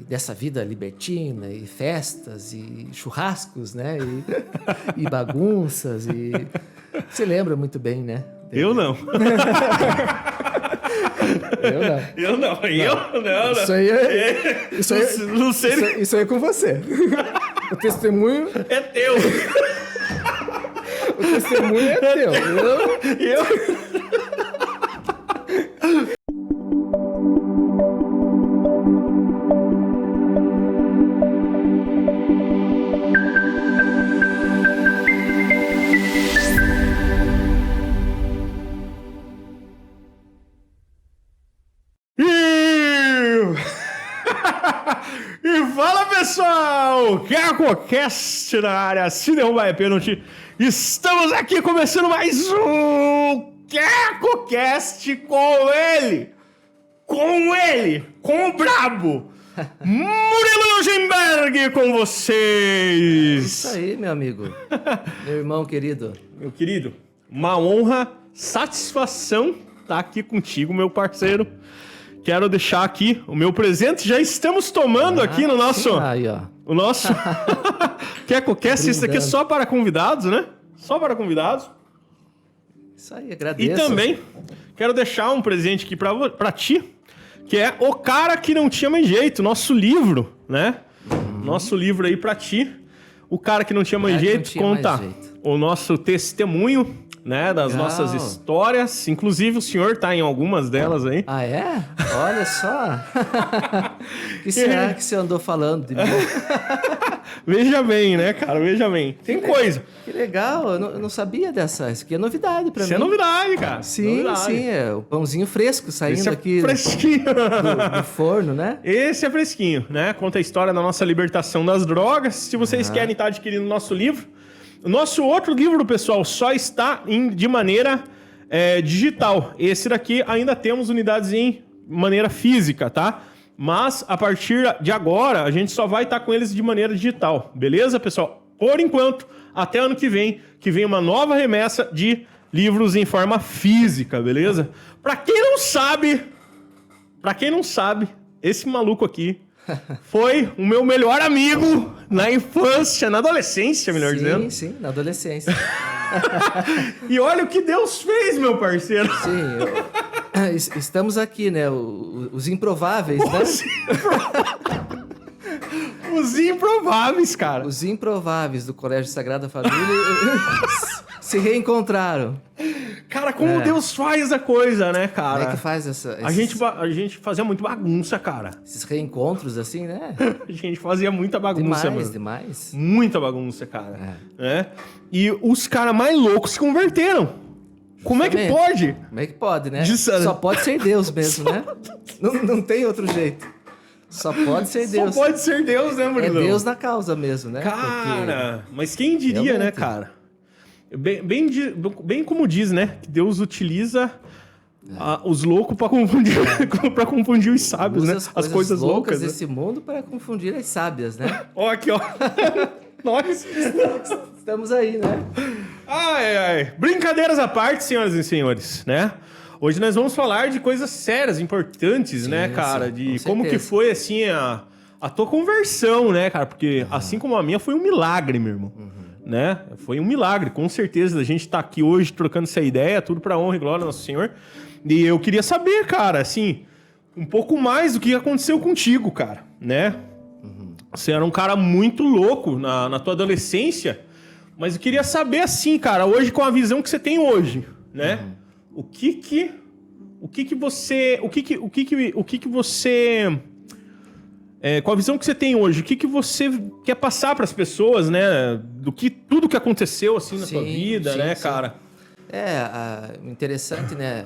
dessa vida libertina, e festas, e churrascos, né? E bagunças, e... Você lembra muito bem, né? Eu não. Eu não. Eu não. Isso aí é... Não sei. Isso aí é com você. O testemunho... É teu. O testemunho é teu. Eu... E fala, pessoal! CacoCast na área, se derrubar é pênalti. Estamos aqui começando mais um CacoCast com ele, com o brabo, Murilo Eugenberg com vocês. Isso aí, meu amigo. Meu irmão querido. Meu querido, uma honra, satisfação estar aqui contigo, meu parceiro. Quero deixar aqui o meu presente. Já estamos tomando aqui no nosso... Sim, aí, ó. O nosso... CacoCast, isso aqui é só para convidados, né? Só para convidados. Isso aí, agradeço. E também quero deixar um presente aqui para ti, que é O Cara Que Não Tinha Mais Jeito, nosso livro, né? Nosso livro aí para ti. O Cara Que Não Tinha Mais Jeito conta o nosso testemunho, né, das nossas histórias. Inclusive, o senhor tá em algumas delas aí. Ah, é? Olha só. O que será que você andou falando de mim? Veja bem, né, cara? Veja bem. Tem coisa. Que legal. Eu não sabia dessa. Isso aqui é novidade pra mim. Isso é novidade, cara. Sim, novidade. Sim. É o pãozinho fresco saindo Esse é aqui fresquinho. do forno, né? Esse é fresquinho, né? Conta a história da nossa libertação das drogas. Se vocês querem estar adquirindo o nosso livro, o nosso outro livro, pessoal, só está de maneira digital. Esse daqui ainda temos unidades em maneira física, tá? Mas a partir de agora, a gente só vai estar com eles de maneira digital. Beleza, pessoal? Por enquanto, até ano que vem uma nova remessa de livros em forma física, beleza? Pra quem não sabe, esse maluco aqui foi o meu melhor amigo na infância, na adolescência, melhor dizendo. Sim, na adolescência. E olha o que Deus fez, meu parceiro. Sim, estamos aqui, né? Os improváveis, né? Os improváveis, cara. Os improváveis do Colégio Sagrada Família se reencontraram. Cara, como Deus faz a coisa, né, cara? Como é que faz A gente fazia muito bagunça, cara. Esses reencontros, assim, né? A gente fazia muita bagunça, mano. Demais. Muita bagunça, cara. Né? E os caras mais loucos se converteram. Como é que pode? Como é que pode, né? Só pode ser Deus mesmo, né? Não tem outro jeito. Só pode ser Deus. Só pode ser Deus, né, Murilo? É Deus na causa mesmo, né? Cara, mas quem diria, realmente, né, cara? Bem como diz, né? Que Deus utiliza os loucos para confundir os sábios, né? As coisas loucas desse mundo para confundir as sábias, né? Ó, aqui, ó. Nós estamos aí, né? Ai. Brincadeiras à parte, senhoras e senhores, né? Hoje nós vamos falar de coisas sérias, importantes, sim, né, cara? De como que foi, assim, a tua conversão, né, cara? Porque assim como a minha, foi um milagre, meu irmão. Né? Foi um milagre, com certeza, da gente estar aqui hoje trocando essa ideia, tudo pra honra e glória do nosso Senhor. E eu queria saber, cara, assim, um pouco mais do que aconteceu contigo, cara, né? Você era um cara muito louco na tua adolescência, mas eu queria saber, assim, cara, hoje com a visão que você tem hoje, né? O que você... com a visão que você tem hoje, o que você quer passar para as pessoas, né? Tudo que aconteceu assim na tua vida, né, cara? Interessante, né?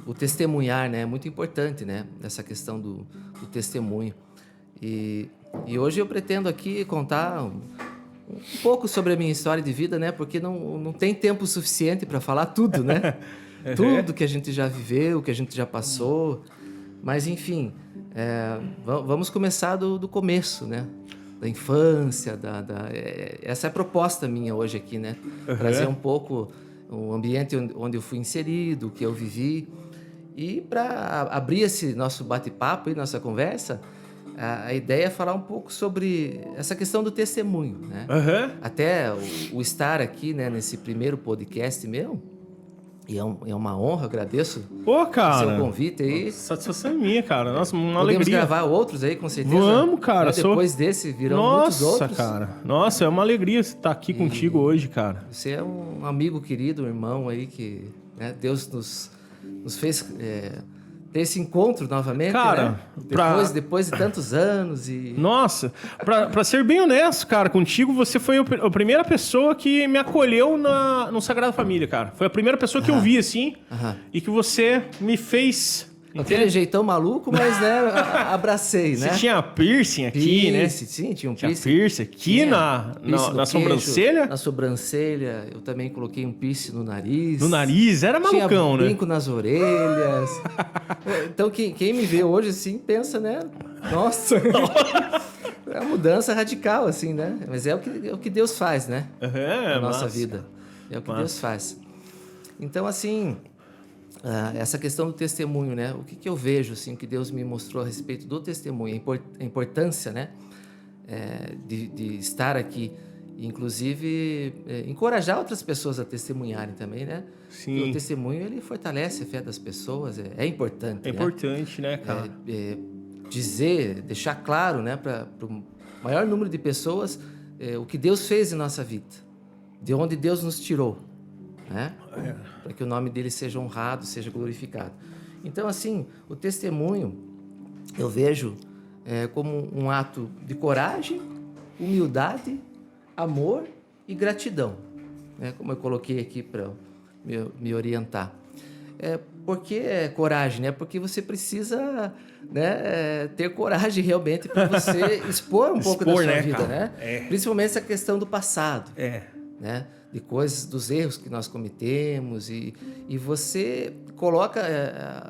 O testemunhar, né? É muito importante, né? Essa questão do testemunho. E hoje eu pretendo aqui contar um pouco sobre a minha história de vida, né? Porque não tem tempo suficiente para falar tudo, né? Tudo que a gente já viveu, que a gente já passou. Mas, enfim, vamos começar do começo, né? Da infância, essa é a proposta minha hoje aqui, né? Trazer um pouco o ambiente onde eu fui inserido, o que eu vivi. E para abrir esse nosso bate-papo e nossa conversa, a ideia é falar um pouco sobre essa questão do testemunho, né? Até o estar aqui, né, nesse primeiro podcast meu, e é uma honra, agradeço Pô, cara, o seu convite aí. Satisfação minha, cara. Nossa, uma Podemos alegria. gravar outros aí, com certeza. Vamos, cara. Né? Depois desse virão muitos outros. Nossa, cara. Nossa, é uma alegria estar aqui contigo hoje, cara. Você é um amigo querido, um irmão aí que, né, Deus nos fez ter esse encontro novamente, cara, né? Depois de tantos anos e... Nossa, pra ser bem honesto, cara, contigo, você foi a primeira pessoa que me acolheu no Sagrada Família, cara. Foi a primeira pessoa que eu vi, assim, e que você me fez... Aquele jeitão maluco, mas, né, abracei, né? Você tinha piercing aqui, né? Sim, tinha um piercing. Tinha Piercing aqui na queixo, sobrancelha? Na sobrancelha. Eu também coloquei um piercing no nariz. No nariz? Era malucão, né? Tinha brinco nas orelhas. Então, quem me vê hoje, assim, pensa, né? Nossa! É uma mudança radical, assim, né? Mas é o que Deus faz, né? Na nossa vida. É o que Deus faz. Então, assim... essa questão do testemunho, né? O que eu vejo, assim, que Deus me mostrou a respeito do testemunho, a importância, né? De estar aqui, inclusive encorajar outras pessoas a testemunharem também, né? Sim. Porque o testemunho, ele fortalece a fé das pessoas, é importante. É importante, né, cara? Deixar claro, né, para o maior número de pessoas o que Deus fez em nossa vida, de onde Deus nos tirou, né? Para que o nome dele seja honrado, seja glorificado. Então, assim, o testemunho eu vejo como um ato de coragem, humildade, amor e gratidão, né? Como eu coloquei aqui para me orientar. Por que coragem, né? Porque você precisa, né, ter coragem realmente para você expor um pouco da sua vida, né? Principalmente essa questão do passado, né? De coisas, dos erros que nós cometemos e você coloca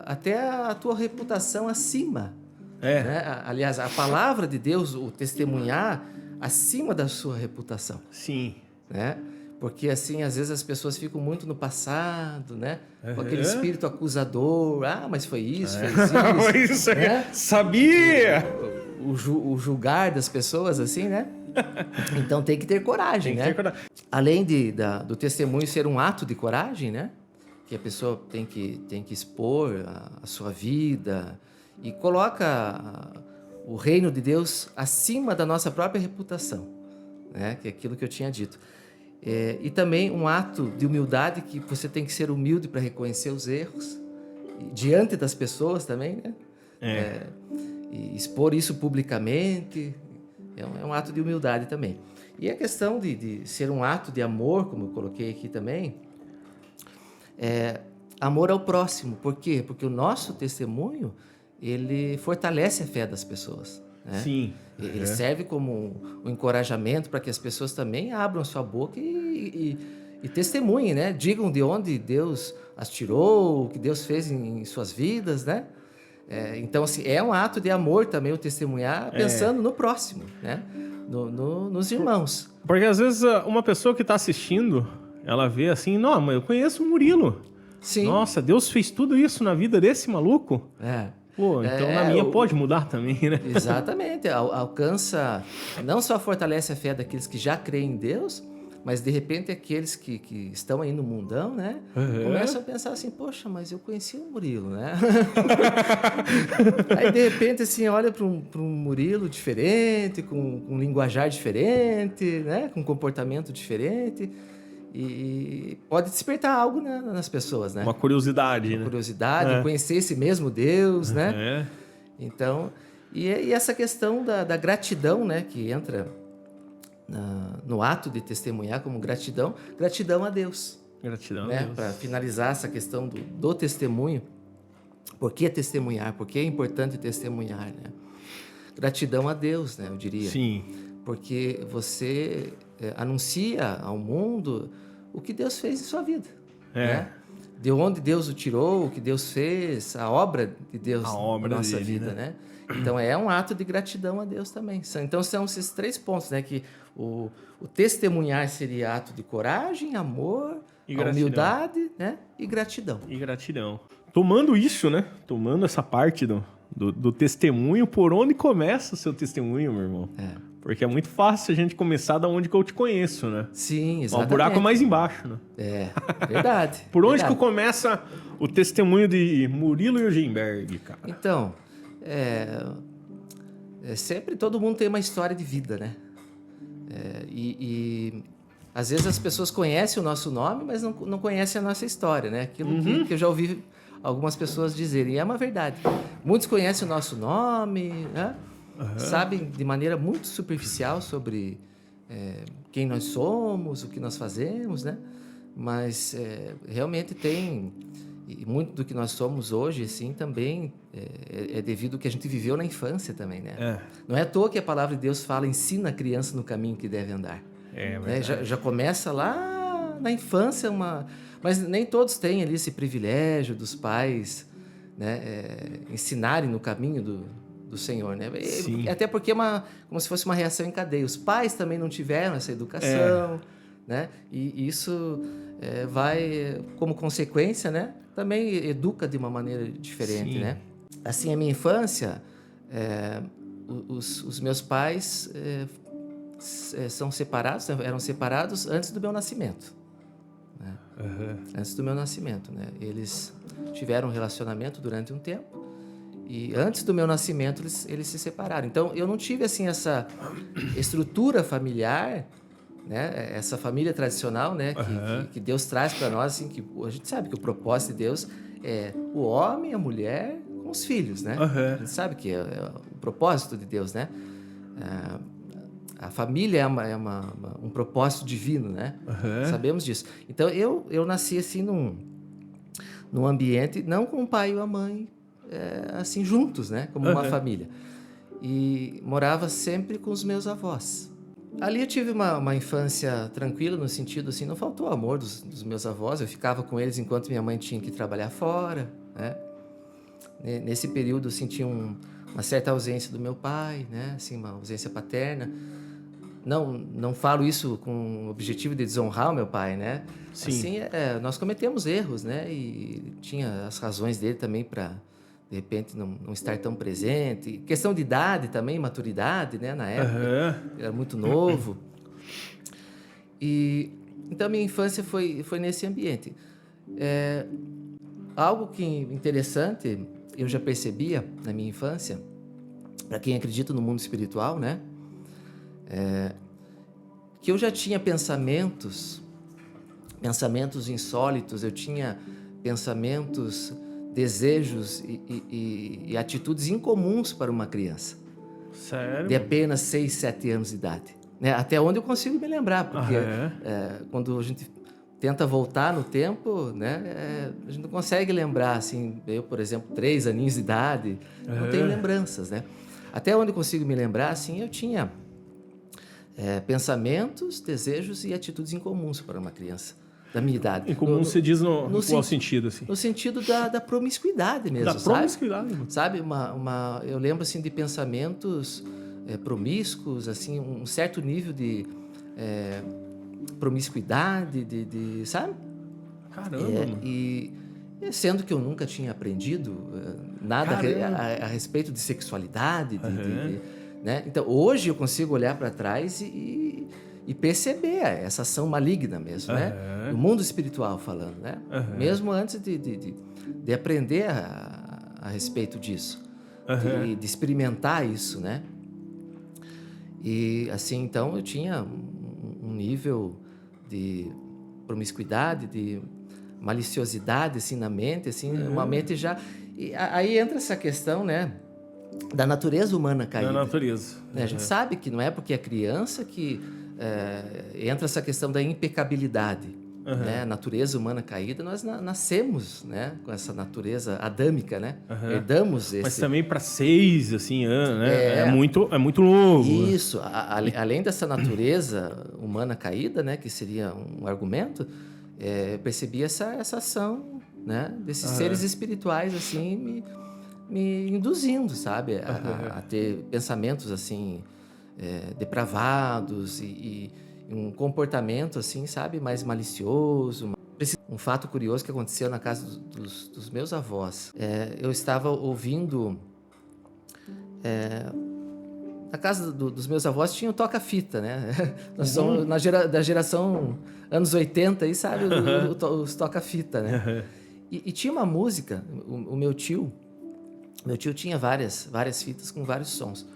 até a tua reputação acima. Né? Aliás, a palavra de Deus, o testemunhar, acima da sua reputação. Sim. Né? Porque, assim, às vezes as pessoas ficam muito no passado, né? Com aquele espírito acusador. Ah, mas foi isso, fez isso. Né? Sabia! O julgar das pessoas, assim, né? Então tem que ter coragem, né? Além do testemunho ser um ato de coragem, né? Que a pessoa tem que expor a sua vida e coloca o reino de Deus acima da nossa própria reputação, né? Que é aquilo que eu tinha dito. E também um ato de humildade, que você tem que ser humilde para reconhecer os erros diante das pessoas também, né? E expor isso publicamente. É um ato de humildade também. E a questão de ser um ato de amor, como eu coloquei aqui também, amor ao próximo. Por quê? Porque o nosso testemunho, ele fortalece a fé das pessoas. Né? Sim. Ele serve como um encorajamento para que as pessoas também abram sua boca e testemunhem, né? Digam de onde Deus as tirou, o que Deus fez em suas vidas, né? Então, assim, é um ato de amor também o testemunhar, pensando no próximo, né? Nos irmãos. Porque às vezes uma pessoa que está assistindo, ela vê assim, não, mas eu conheço o Murilo. Sim. Nossa, Deus fez tudo isso na vida desse maluco? Pô, então na minha pode mudar também, né? Exatamente. Alcança, não só fortalece a fé daqueles que já creem em Deus, mas de repente aqueles que estão aí no mundão, né? Começam a pensar assim, poxa, mas eu conheci o Murilo, né? Aí de repente assim, olha para um Murilo diferente, com um linguajar diferente, né? Com um comportamento diferente. E pode despertar algo nas pessoas, né? Uma curiosidade, Uma curiosidade, conhecer esse mesmo Deus, né? Então, e essa questão da gratidão, né? Que entra no ato de testemunhar como gratidão a Deus. Gratidão né? a Deus. Para finalizar essa questão do testemunho. Por que testemunhar? Por que é importante testemunhar, né? Gratidão a Deus, né? Eu diria. Sim. Porque você anuncia ao mundo o que Deus fez em sua vida. Né? De onde Deus o tirou, o que Deus fez, a obra de Deus na nossa vida, né? Então, é um ato de gratidão a Deus também. Então, são esses 3 pontos, né? Que o testemunhar seria ato de coragem, amor, humildade, né? E gratidão. E gratidão. Tomando isso, né? Tomando essa parte do testemunho, por onde começa o seu testemunho, meu irmão? Porque é muito fácil a gente começar da onde que eu te conheço, né? Sim, exatamente. O buraco mais embaixo, né? Verdade. Por onde que começa o testemunho de Murilo Eugenberg, cara? Então, sempre todo mundo tem uma história de vida, né? E às vezes as pessoas conhecem o nosso nome, mas não conhecem a nossa história, né? Aquilo que eu já ouvi algumas pessoas dizerem, e é uma verdade. Muitos conhecem o nosso nome, né? Sabem de maneira muito superficial sobre quem nós somos, o que nós fazemos, né? Mas realmente tem, e muito do que nós somos hoje, assim, também é devido ao que a gente viveu na infância também, né? Não é à toa que a palavra de Deus fala, ensina a criança no caminho que deve andar. Já começa lá na infância, mas nem todos têm ali esse privilégio dos pais, né? Ensinarem no caminho do Senhor, né? Até porque é como se fosse uma reação em cadeia. Os pais também não tiveram essa educação, né? E isso vai, como consequência, né? Também educa de uma maneira diferente, né? Assim, a minha infância, os meus pais eram separados antes do meu nascimento. Né? Antes do meu nascimento, né? Eles tiveram um relacionamento durante um tempo e antes do meu nascimento eles se separaram. Então eu não tive assim essa estrutura familiar, né? Essa família tradicional, né? Que Deus traz para nós, assim, que a gente sabe que o propósito de Deus é o homem, a mulher com os filhos, né? A gente sabe que é o propósito de Deus, né? A família é um propósito divino, né? Sabemos disso. Então, eu nasci assim num ambiente, não com o pai e a mãe, assim, juntos, né? Como uma família. E morava sempre com os meus avós. Ali eu tive uma infância tranquila, no sentido assim, não faltou amor dos meus avós. Eu ficava com eles enquanto minha mãe tinha que trabalhar fora, né? Nesse período eu senti uma certa ausência do meu pai, né? Assim, uma ausência paterna. Não falo isso com o objetivo de desonrar o meu pai, né? Sim. Assim, nós cometemos erros, né? E tinha as razões dele também para, de repente, não estar tão presente. Questão de idade também, maturidade, né? Na época, eu era muito novo. Então, minha infância foi nesse ambiente. Algo que interessante, eu já percebia na minha infância, para quem acredita no mundo espiritual, né? Que eu já tinha pensamentos insólitos, eu tinha pensamentos, desejos e atitudes incomuns para uma criança. Sério? De apenas 6, 7 anos de idade. Né? Até onde eu consigo me lembrar, porque quando a gente tenta voltar no tempo, né, a gente não consegue lembrar, assim, eu, por exemplo, 3 aninhos de idade, não tenho lembranças, né? Até onde eu consigo me lembrar, assim, eu tinha pensamentos, desejos e atitudes incomuns para uma criança da minha idade. Incomum você diz no qual sentido, assim? No sentido da promiscuidade mesmo, da promiscuidade. Sabe? Eu lembro, assim, de pensamentos promíscuos, assim, um certo nível de promiscuidade, sabe? Caramba, mano. E sendo que eu nunca tinha aprendido nada a respeito de sexualidade, né? Então, hoje eu consigo olhar para trás e perceber essa ação maligna mesmo, né? No mundo espiritual falando, né? Mesmo antes de aprender a respeito disso, de experimentar isso, né? E assim, então, eu tinha um nível de promiscuidade, de maliciosidade, assim, na mente, assim, uma mente já... E aí entra essa questão, né? Da natureza humana caída. Da natureza. A gente sabe que não é porque é criança que entra essa questão da impecabilidade. Né? A natureza humana caída, nós nascemos, né, com essa natureza adâmica, né? Herdamos esse... Mas também para 6, assim, né? É muito novo. Isso. Além dessa natureza humana caída, né, que seria um argumento, eu percebi essa ação, né, desses seres espirituais, assim, me induzindo, sabe, a ter pensamentos assim depravados e um comportamento assim, sabe, mais malicioso. Um fato curioso que aconteceu na casa dos meus avós. Eu estava ouvindo Na casa dos meus avós tinha o toca-fita, né? Nós somos da geração anos 80, aí sabe, os toca-fita, né? E tinha uma música, o meu tio tinha várias fitas com vários sons.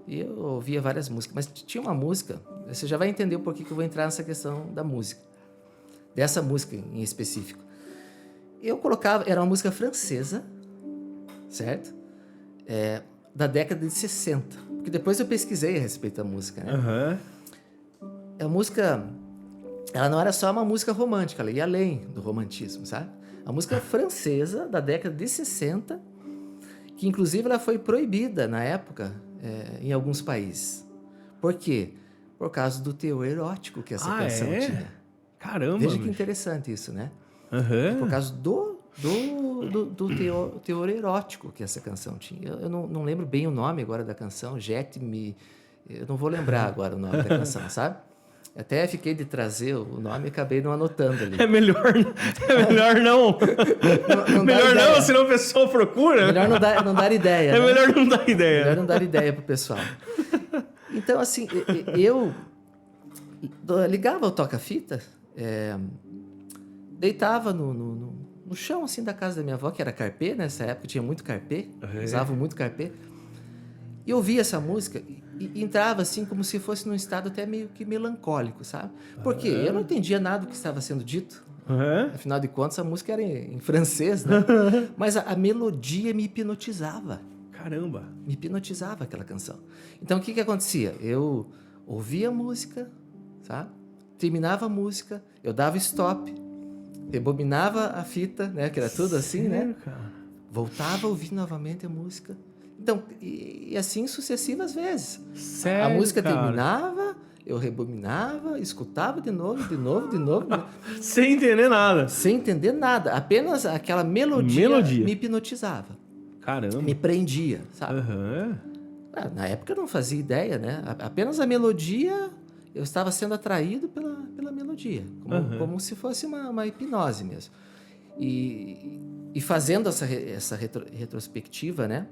E eu ouvia várias músicas, mas tinha uma música, você já vai entender o porquê que eu vou entrar nessa questão da música, dessa música em específico. Eu colocava, era uma música francesa, certo? Da década de 60. Porque depois eu pesquisei a respeito da música, né? A música, ela não era só uma música romântica, ela ia além do romantismo, sabe? A música francesa da década de 60, que inclusive ela foi proibida na época em alguns países. Por quê? Por causa do teor erótico que essa canção tinha. Caramba! Veja que interessante isso, né? Por causa do teor erótico que essa canção tinha. Eu não lembro bem o nome agora da canção, eu não vou lembrar agora o nome da canção, sabe? Até fiquei de trazer o nome e acabei não anotando ali. É melhor não. Melhor não, senão o pessoal procura. Melhor não dar ideia. Né? Melhor não dar ideia. Melhor não dar ideia pro pessoal. Então, assim, eu ligava o toca-fita, deitava no chão, assim, da casa da minha avó, que era carpê, nessa época tinha muito carpê, usavam muito carpê, e ouvia essa música e entrava, assim, como se fosse num estado até meio que melancólico, sabe? Porque eu não entendia nada do que estava sendo dito, afinal de contas a música era em francês, né? Mas a melodia me hipnotizava. Caramba! Me hipnotizava aquela canção. Então, o que acontecia? Eu ouvia a música, sabe? Terminava a música, eu dava stop, rebobinava a fita, né? Que era tudo assim, né? Cara? Voltava a ouvir novamente a música. Então, e assim sucessivas vezes. Sério, a música cara? Terminava, eu rebobinava, escutava de novo. Sem entender nada. Sem entender nada. Apenas aquela melodia. Me hipnotizava. Caramba. Me prendia, sabe? Na época eu não fazia ideia, né? Apenas a melodia, eu estava sendo atraído pela melodia. Como se fosse uma hipnose mesmo. E fazendo essa retrospectiva, né?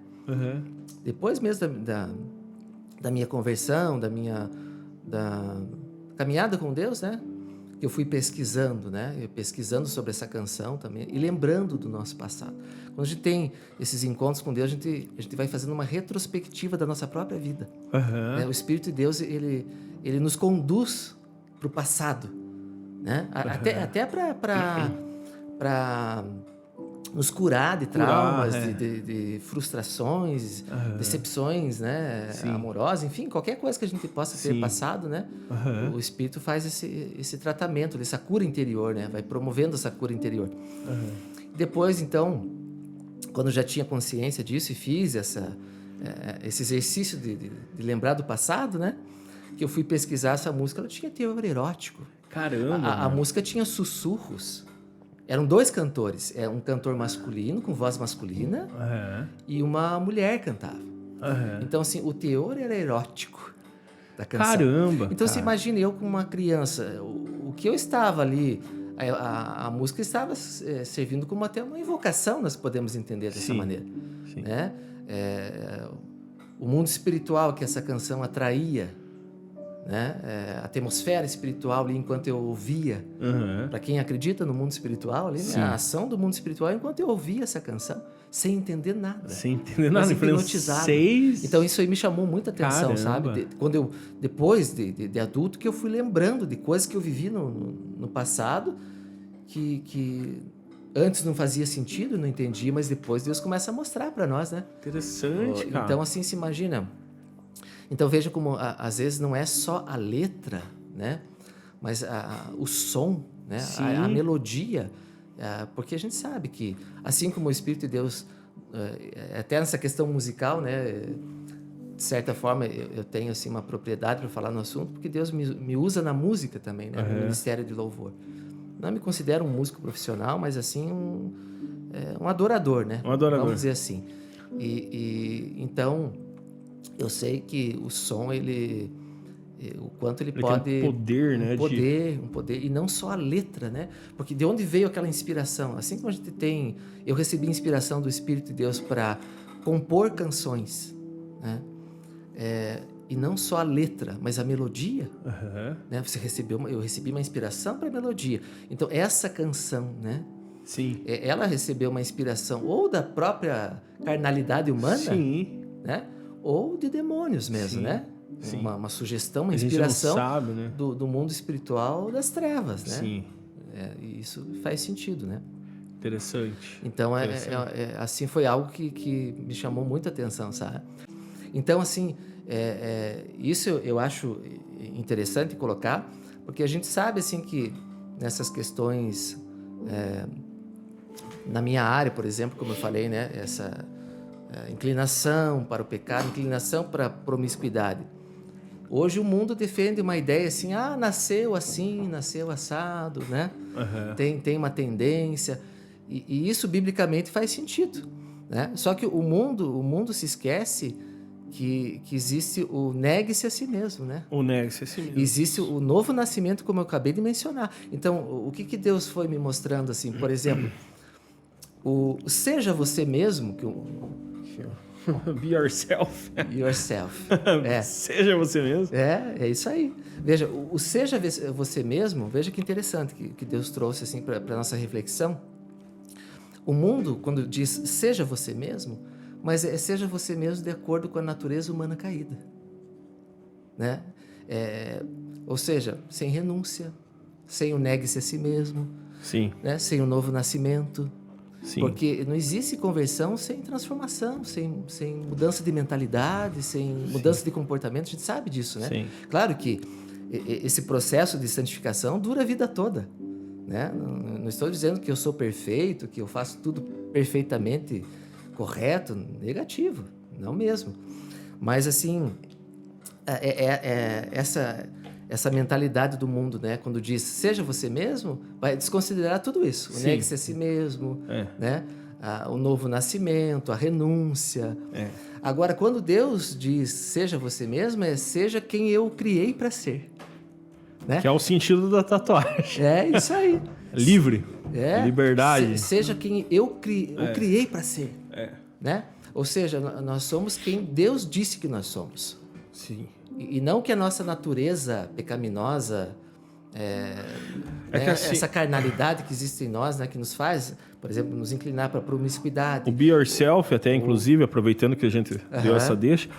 Depois mesmo da minha conversão, da caminhada com Deus, né? Eu fui pesquisando, né? Pesquisando sobre essa canção também e lembrando do nosso passado. Quando a gente tem esses encontros com Deus, a gente vai fazendo uma retrospectiva da nossa própria vida. O Espírito de Deus, ele nos conduz para o passado, né? Até para nos curar de traumas, de frustrações, decepções, né? Amorosas, enfim, qualquer coisa que a gente possa ter passado, né? O Espírito faz esse tratamento, essa cura interior, né? Vai promovendo essa cura interior. Depois, então, quando eu já tinha consciência disso e fiz esse exercício de lembrar do passado, né? Que eu fui pesquisar essa música, ela tinha teor erótico. Caramba! A música tinha sussurros. Eram 2 cantores. Um cantor masculino, com voz masculina, e uma mulher cantava. Então, assim, o teor era erótico da canção. Caramba! Então, você imagina eu com uma criança, o que eu estava ali, a música estava servindo como até uma invocação, nós podemos entender dessa maneira. Né? O mundo espiritual que essa canção atraía, né? A atmosfera espiritual ali enquanto eu ouvia. Para quem acredita no mundo espiritual ali, né? A ação do mundo espiritual enquanto eu ouvia essa canção sem entender nada. Em francês. Então isso aí me chamou muita atenção. Caramba. Sabe? Depois de adulto, que eu fui lembrando de coisas que eu vivi no passado que antes não fazia sentido, não entendia, mas depois Deus começa a mostrar para nós, né? Interessante, cara. Então assim, se imagina. Então veja como às vezes não é só a letra, né? Mas o som, né? A melodia, porque a gente sabe que assim como o Espírito de Deus, até nessa questão musical, né? De certa forma eu tenho assim uma propriedade para falar no assunto, porque Deus me usa na música também, né? No ministério de louvor. Não me considero um músico profissional, mas assim um adorador, né? Um adorador. Vamos dizer assim. Então eu sei que o som, o quanto ele pode... Um poder, né? Um poder, e não só a letra, né? Porque de onde veio aquela inspiração? Assim como a gente eu recebi inspiração do Espírito de Deus para compor canções, né? E não só a letra, mas a melodia. Né? Eu recebi uma inspiração para a melodia. Então, essa canção, né? Sim. Ela recebeu uma inspiração ou da própria carnalidade humana, sim, né? Ou de demônios mesmo, sim, né? Sim. Uma sugestão, uma inspiração sabe, né? do mundo espiritual das trevas, né? Sim. E isso faz sentido, né? Interessante. Então, assim, foi algo que me chamou muita atenção, sabe? Então, assim, isso eu acho interessante colocar, porque a gente sabe, assim, que nessas questões, na minha área, por exemplo, como eu falei, né? Essa inclinação para o pecado, inclinação para a promiscuidade. Hoje o mundo defende uma ideia assim, nasceu assim, nasceu assado, né? Tem uma tendência, e isso biblicamente faz sentido, né? Só que o mundo se esquece que existe o negue-se a si mesmo, né? O negue-se a si mesmo. Existe o novo nascimento, como eu acabei de mencionar. Então, o que Deus foi me mostrando assim? Por exemplo, seja você mesmo, Be yourself. Yourself. Seja você mesmo. É isso aí. Veja, o seja você mesmo, veja que interessante que Deus trouxe assim para a nossa reflexão. O mundo, quando diz seja você mesmo, mas seja você mesmo de acordo com a natureza humana caída. Né? Ou seja, sem renúncia, sem o negue-se a si mesmo, Sim. Né? Sem o novo nascimento. Sim. Porque não existe conversão sem transformação, sem mudança de mentalidade, sem mudança de comportamento. A gente sabe disso, né? Sim. Claro que esse processo de santificação dura a vida toda, né? Não estou dizendo que eu sou perfeito, que eu faço tudo perfeitamente correto, negativo, não mesmo. Mas, assim, essa mentalidade do mundo, né? Quando diz seja você mesmo, vai desconsiderar tudo isso. O negue-se a si mesmo, né? O novo nascimento, a renúncia. Agora, quando Deus diz seja você mesmo, seja quem eu criei para ser. Né? Que é o sentido da tatuagem. É isso aí. Livre. Liberdade. Seja quem eu criei para ser. Né? Ou seja, nós somos quem Deus disse que nós somos. Sim. E não que a nossa natureza pecaminosa, que assim, essa carnalidade que existe em nós, né, que nos faz, por exemplo, nos inclinar para a promiscuidade. O be yourself, até inclusive, aproveitando que a gente deu essa deixa,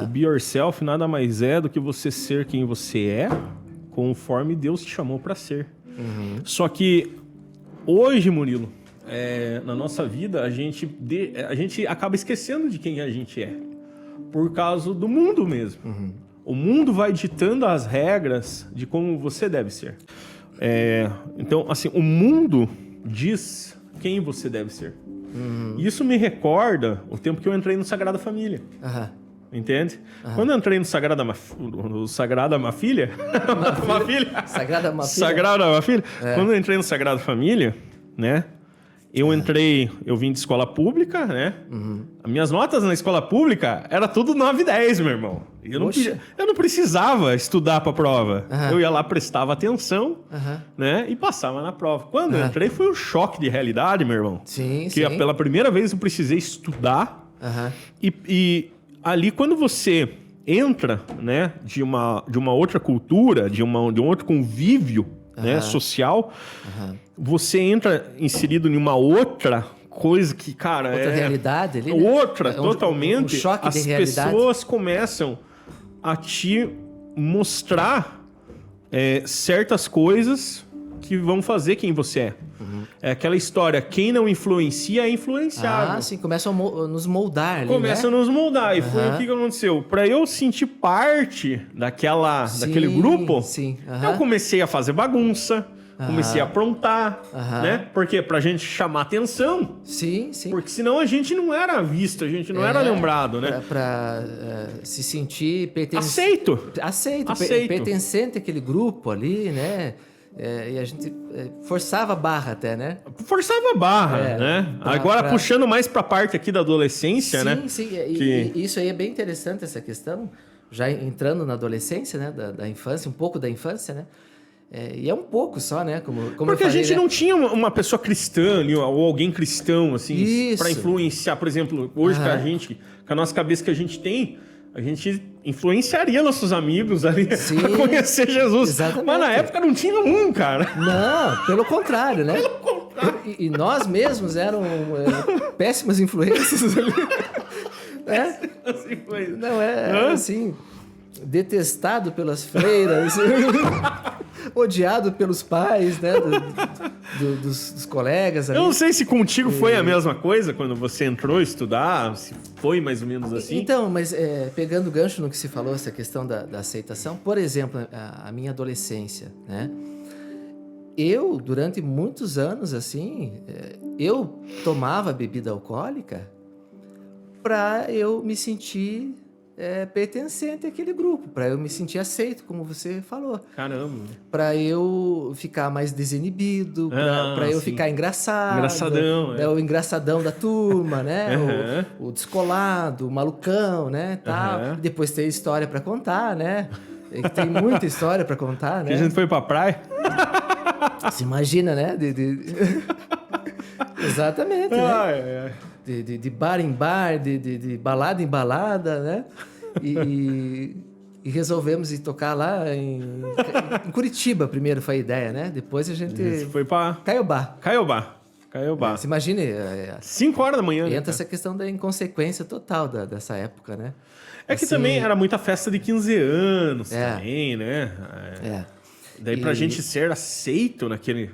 o be yourself nada mais é do que você ser quem você é, conforme Deus te chamou para ser. Só que hoje, Murilo, na nossa vida, a gente acaba esquecendo de quem a gente é, por causa do mundo mesmo. O mundo vai ditando as regras de como você deve ser. Então, assim, o mundo diz quem você deve ser. Isso me recorda o tempo que eu entrei no Sagrada Família. Entende? Quando eu entrei no Sagrada Mafilha... Sagrada Mafilha? Sagrada Mafilha. Quando eu entrei no Sagrada Família, né? Eu vim de escola pública, né? As minhas notas na escola pública era tudo 9 e 10, meu irmão. Eu não precisava estudar para a prova. Eu ia lá, prestava atenção, né? E passava na prova. Quando eu entrei, foi um choque de realidade, meu irmão. Sim. Pela primeira vez eu precisei estudar. E ali, quando você entra, né? De uma outra cultura, de um outro convívio, né, social, você entra inserido em uma outra coisa que, cara... Outra realidade ali, né? Outra, totalmente. Um choque de realidade. As pessoas começam a te mostrar certas coisas que vão fazer quem você é. É aquela história, quem não influencia é influenciável. Sim, começam a nos moldar ali, Começam a nos moldar. E foi o que aconteceu. Para eu sentir parte daquele grupo, eu comecei a fazer bagunça, comecei a aprontar, né? Por quê? Pra gente chamar atenção. Sim. Porque senão a gente não era visto, a gente não era lembrado, né? Pra se sentir Aceito. Pertencente àquele grupo ali, né? E a gente forçava a barra até, né? Forçava a barra, né? Agora, puxando mais pra parte aqui da adolescência, né? Sim. E isso aí é bem interessante, essa questão. Já entrando na adolescência, né? Da infância, um pouco da infância, né? E é um pouco só, né? Como Porque eu falei, a gente não tinha uma pessoa cristã ou alguém cristão, assim, para influenciar. Por exemplo, hoje com a nossa cabeça que a gente tem, a gente influenciaria nossos amigos ali Sim, a conhecer Jesus. exatamente. Mas na época não tinha um, cara. Não, pelo contrário, né? E nós mesmos eram péssimas influências. Não, assim, detestado pelas freiras, odiado pelos pais, né? Dos colegas ali. Eu não sei se contigo foi a mesma coisa quando você entrou a estudar, se foi mais ou menos assim. Então, mas pegando o gancho no que se falou, essa questão da aceitação, por exemplo, a minha adolescência, né? Eu, durante muitos anos, assim, eu tomava bebida alcoólica para eu me sentir pertencente àquele grupo, para eu me sentir aceito, como você falou. Caramba. Para eu ficar mais desinibido, para eu ficar engraçado. Engraçadão, o engraçadão da turma, né? O descolado, o malucão, né? Tal. E depois ter história para contar, né? Tem muita história para contar, né? Que a gente foi pra praia. Se imagina, né? Exatamente, né? De bar em bar, de balada em balada, né? E resolvemos ir tocar lá em Curitiba, primeiro foi a ideia, né? Depois a gente foi pra Caiobá. Caiobá. Se imagine, 5 horas da manhã. entra essa questão da inconsequência total dessa época, né? É que assim, também era muita festa de 15 anos também, né? Daí pra gente ser aceito naquele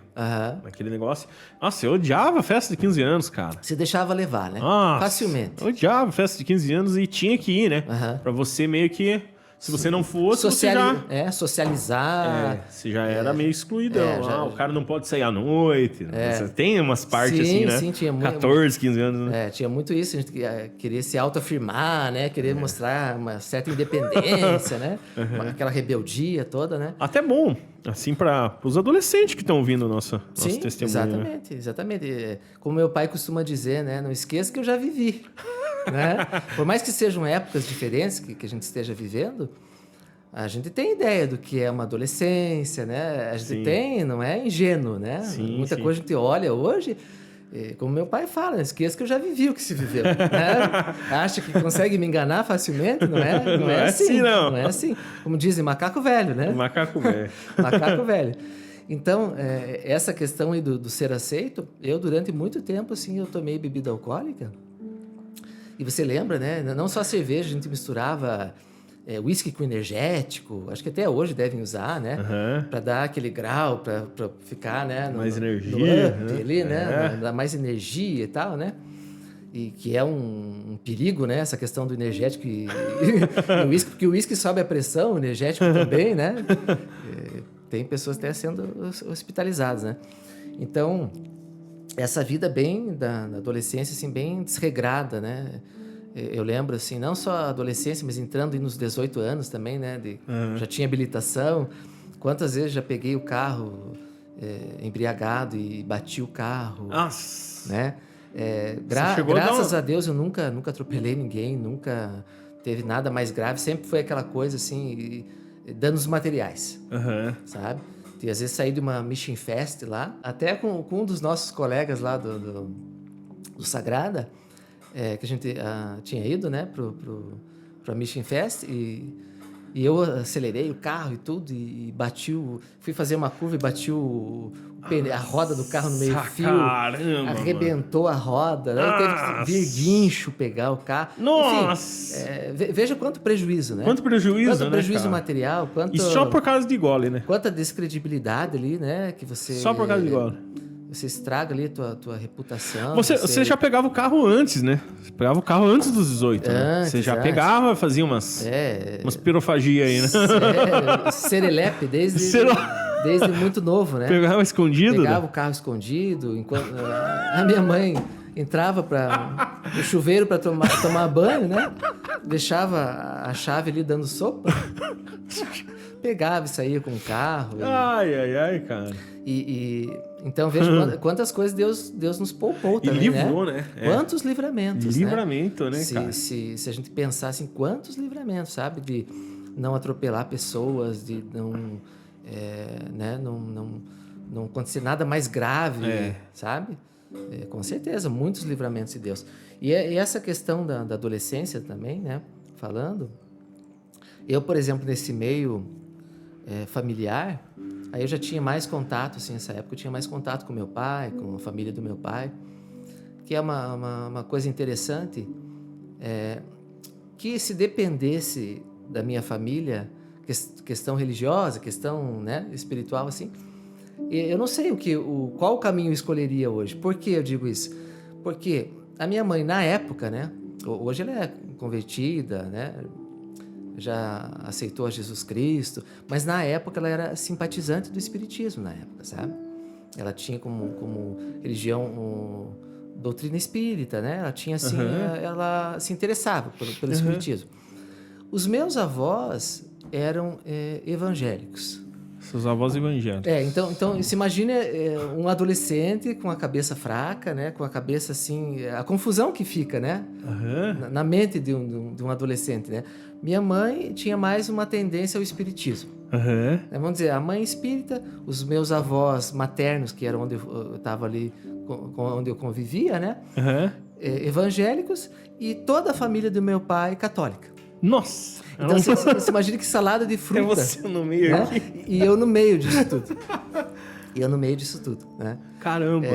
negócio. Nossa, eu odiava festa de 15 anos, cara. Você deixava levar, né? Nossa, facilmente. Eu odiava festa de 15 anos e tinha que ir, né? Pra você meio que... Se você não fosse, você já... socializar. Você já era meio excluidão. O cara não pode sair à noite. Você tem umas partes assim, né? Sim, tinha 14, 15 anos, né? Tinha muito isso. A gente queria se autoafirmar, né? Querer mostrar uma certa independência, né? Aquela rebeldia toda, né? Até bom, assim, para os adolescentes que estão ouvindo nosso testemunho. Exatamente. Como meu pai costuma dizer, né? Não esqueça que eu já vivi. Né? Por mais que sejam épocas diferentes que a gente esteja vivendo, a gente tem ideia do que é uma adolescência, né? A gente tem, não é ingênuo, né? Muita coisa a gente olha hoje, como meu pai fala, não esqueça que eu já vivi o que se viveu. Né? Acha que consegue me enganar facilmente? Não é assim. Não é assim. Como dizem, macaco velho, né? Macaco velho. Macaco velho. Então, essa questão aí do ser aceito, eu durante muito tempo, assim, eu tomei bebida alcoólica. E você lembra, né? Não só a cerveja, a gente misturava whisky com energético. Acho que até hoje devem usar, né? Para dar aquele grau, para ficar, né? Mais energia. No up ali, né? Dar mais energia e tal, né? E que é um perigo, né? Essa questão do energético e o whisky, porque o whisky sobe a pressão, o energético também, né? Tem pessoas até sendo hospitalizadas, né? Então... essa vida bem da adolescência, assim, bem desregrada, né? Eu lembro, assim, não só a adolescência, mas entrando nos 18 anos também, né? Já tinha habilitação. Quantas vezes já peguei o carro embriagado e bati o carro. Nossa! Né? Graças a Deus eu nunca atropelei ninguém, nunca teve nada mais grave. Sempre foi aquela coisa, assim, danos materiais, sabe? E às vezes saí de uma Mission Fest lá, até com um dos nossos colegas lá do Sagrada, que a gente tinha ido, né, pra Mission Fest, e eu acelerei o carro e tudo, e fui fazer uma curva e bati a roda do carro no meio-fio, arrebentou a roda, né? Teve que vir guincho pegar o carro. Nossa! Enfim, veja quanto prejuízo, né? Quanto prejuízo material, E só por causa de gole, né? Quanta descredibilidade ali, né? Que você... Só por causa de gole. Você estraga ali a tua reputação. Você já pegava o carro antes, né? Você pegava o carro antes dos 18, né? Você já pegava, fazia umas pirofagia aí, né? Serelepe, desde muito novo, né? Pegava escondido? Pegava o carro escondido. Enquanto a minha mãe entrava no chuveiro para tomar banho, né? Deixava a chave ali dando sopa. Pegava e saía com o carro. Ai, cara. Então veja quantas coisas Deus nos poupou também, e livrou, né? Quantos livramentos, Livramento, né, cara? Se a gente pensasse em quantos livramentos, sabe? De não atropelar pessoas, de não acontecer nada mais grave, sabe? Com certeza, muitos livramentos de Deus. E essa questão da adolescência também, né? Falando, Eu, por exemplo, nesse meio familiar, aí eu já tinha mais contato, assim, nessa época eu tinha mais contato com meu pai, com a família do meu pai, que é uma coisa interessante, que se dependesse da minha família, questão religiosa, questão, né, espiritual, assim, eu não sei qual o caminho eu escolheria hoje. Por que eu digo isso? Porque a minha mãe, na época, né, hoje ela é convertida, né, já aceitou a Jesus Cristo, mas na época ela era simpatizante do espiritismo, na época, sabe? Ela tinha como religião doutrina espírita, né? Ela tinha assim, ela se interessava pelo espiritismo. Os meus avós eram evangélicos. Seus avós evangélicos. Então se imagina um adolescente com a cabeça fraca, né? Com a cabeça assim, a confusão que fica, né? Na mente de um adolescente, né? Minha mãe tinha mais uma tendência ao espiritismo. Vamos dizer, a mãe espírita, os meus avós maternos, que era onde eu estava ali, onde eu convivia, né? Evangélicos, e toda a família do meu pai católica. Nossa! Então você imagina que salada de fruta. É você no meio, né? aqui. E eu no meio disso tudo. Né? Caramba!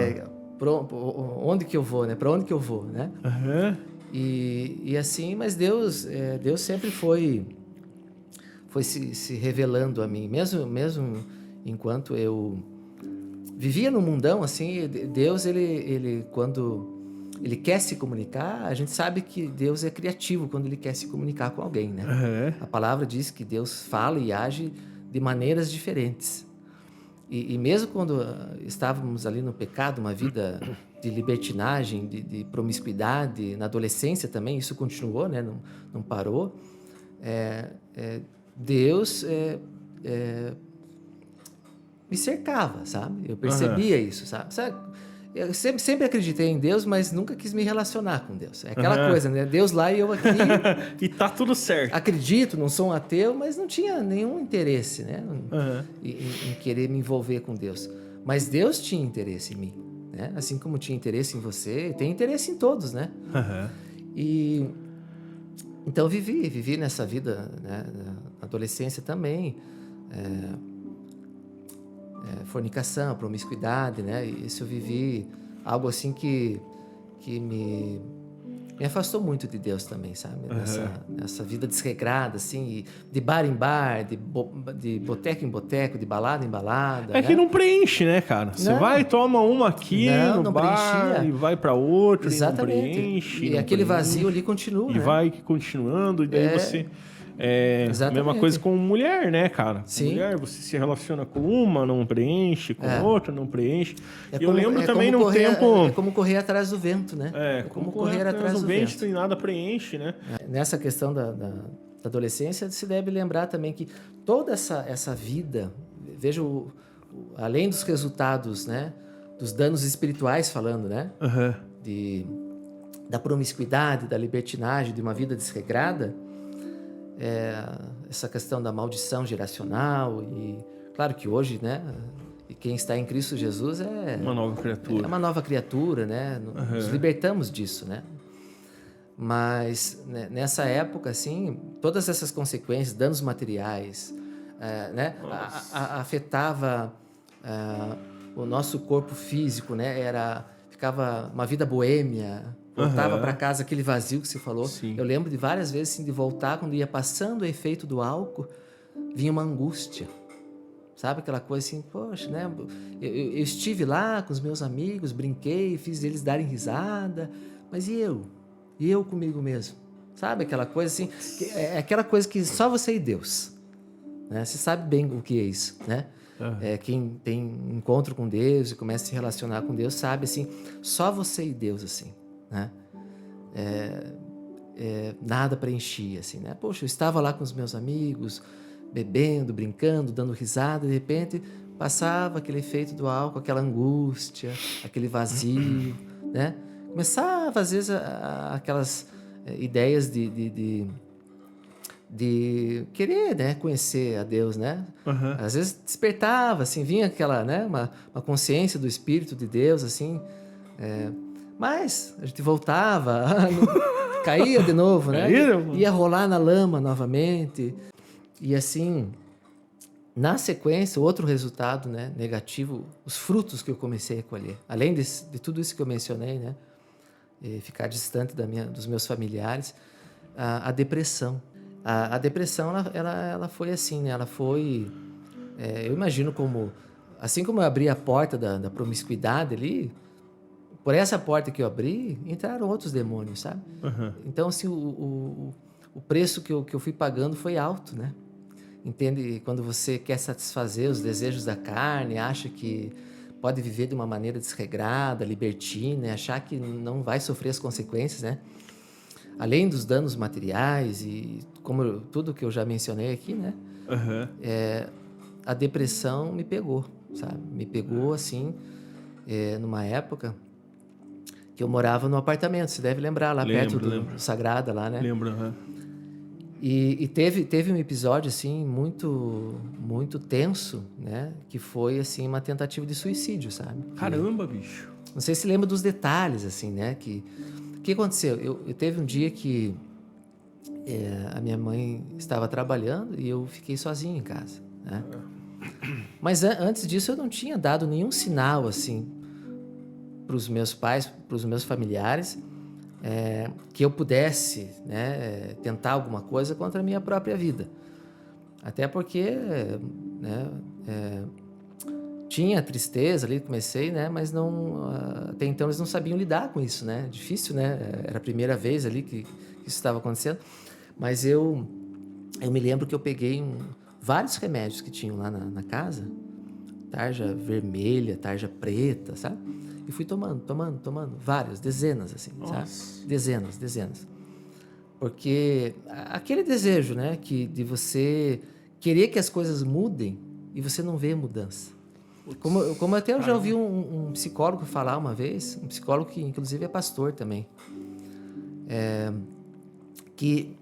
Onde que eu vou, né? Para onde que eu vou, né? E assim, mas Deus sempre foi se revelando a mim, mesmo enquanto eu vivia no mundão, assim, Deus, ele quando ele quer se comunicar, a gente sabe que Deus é criativo quando ele quer se comunicar com alguém, né? A palavra diz que Deus fala e age de maneiras diferentes. E mesmo quando estávamos ali no pecado, uma vida de libertinagem, de promiscuidade, na adolescência também, isso continuou, né? Não parou. Deus me cercava, sabe? Eu percebia isso, sabe? Eu sempre acreditei em Deus, mas nunca quis me relacionar com Deus. É aquela coisa, né? Deus lá e eu aqui. E tá tudo certo. Acredito, não sou um ateu, mas não tinha nenhum interesse, né? Em querer me envolver com Deus. Mas Deus tinha interesse em mim, né? Assim como tinha interesse em você, tem interesse em todos, né? E então vivi nessa vida, né? Na adolescência também. Fornicação, promiscuidade, né? Isso eu vivi algo assim que me afastou muito de Deus também, sabe? Nessa vida desregrada, assim, de bar em bar, de boteco em boteco, de balada em balada. É, né? Que não preenche, né, cara? Você vai, toma uma aqui no bar, preenchia. E vai para outra. Exatamente. E não preenche. E aquele vazio ali continua, e vai continuando, e daí você... a mesma coisa com mulher, né, cara? Sim. Mulher, você se relaciona com uma, não preenche, com outra, não preenche. Eu lembro também num tempo... É como correr atrás do vento, né? É como correr atrás do vento e nada preenche, né? Nessa questão da adolescência, se deve lembrar também que toda essa vida, veja, além dos resultados, né? Dos danos espirituais falando, né? Da promiscuidade, da libertinagem, de uma vida desregrada, essa questão da maldição geracional e claro que hoje, né, quem está em Cristo Jesus é uma nova criatura. É uma nova criatura, né? Nos libertamos disso, né? Mas né, nessa época, assim, todas essas consequências, danos materiais, né, afetava o nosso corpo físico, né? Ficava uma vida boêmia. Voltava para casa aquele vazio que você falou. Sim. Eu lembro de várias vezes assim, de voltar, quando ia passando o efeito do álcool, vinha uma angústia. Sabe aquela coisa assim, poxa, né? Eu estive lá com os meus amigos, brinquei, fiz eles darem risada, mas e eu? E eu comigo mesmo? Sabe aquela coisa assim? É aquela coisa que só você e Deus. Né? Você sabe bem o que é isso, né? Quem tem encontro com Deus e começa a se relacionar com Deus sabe assim, só você e Deus assim. Né? Nada preenchia assim, né? Poxa, eu estava lá com os meus amigos, bebendo, brincando, dando risada, de repente passava aquele efeito do álcool, aquela angústia, aquele vazio, né? Começava às vezes aquelas ideias de querer, né, conhecer a Deus, né? Às vezes despertava, assim, vinha aquela, né, uma consciência do Espírito de Deus, assim, mas a gente voltava, caía de novo, né? Ia rolar na lama novamente. E assim, na sequência, outro resultado, né, negativo, os frutos que eu comecei a colher. Além de tudo isso que eu mencionei, né, ficar distante dos meus familiares, a depressão. A depressão, ela foi assim, né, ela foi... eu imagino como... Assim como eu abri a porta da promiscuidade ali, por essa porta que eu abri, entraram outros demônios, sabe? Uhum. Então, assim, o preço que eu fui pagando foi alto, né? Entende? Quando você quer satisfazer os desejos da carne, acha que pode viver de uma maneira desregrada, libertina, achar que não vai sofrer as consequências, né? Além dos danos materiais e tudo que eu já mencionei aqui, né? Uhum. A depressão me pegou, sabe? Me pegou, assim, numa época que eu morava no apartamento, você deve lembrar, lá perto do Sagrada, lá, né? Lembro, uhum. E teve um episódio, assim, muito, muito tenso, né? Que foi, assim, uma tentativa de suicídio, sabe? Caramba, bicho. Não sei se lembra dos detalhes, assim, né? O que aconteceu? Eu teve um dia que a minha mãe estava trabalhando e eu fiquei sozinho em casa, né? Mas antes disso eu não tinha dado nenhum sinal, assim, para os meus pais, para os meus familiares, que eu pudesse, né, tentar alguma coisa contra a minha própria vida. Até porque, né, tinha tristeza ali, comecei, né, mas não, até então eles não sabiam lidar com isso, né? Difícil, né? Era a primeira vez ali que isso estava acontecendo. Mas eu me lembro que eu peguei vários remédios que tinham lá na casa, tarja vermelha, tarja preta, sabe? E fui tomando, várias, dezenas, assim, sabe? Dezenas. Porque aquele desejo, né, de você querer que as coisas mudem e você não vê mudança. Como até eu já ouvi um psicólogo falar uma vez, um psicólogo que inclusive é pastor também, que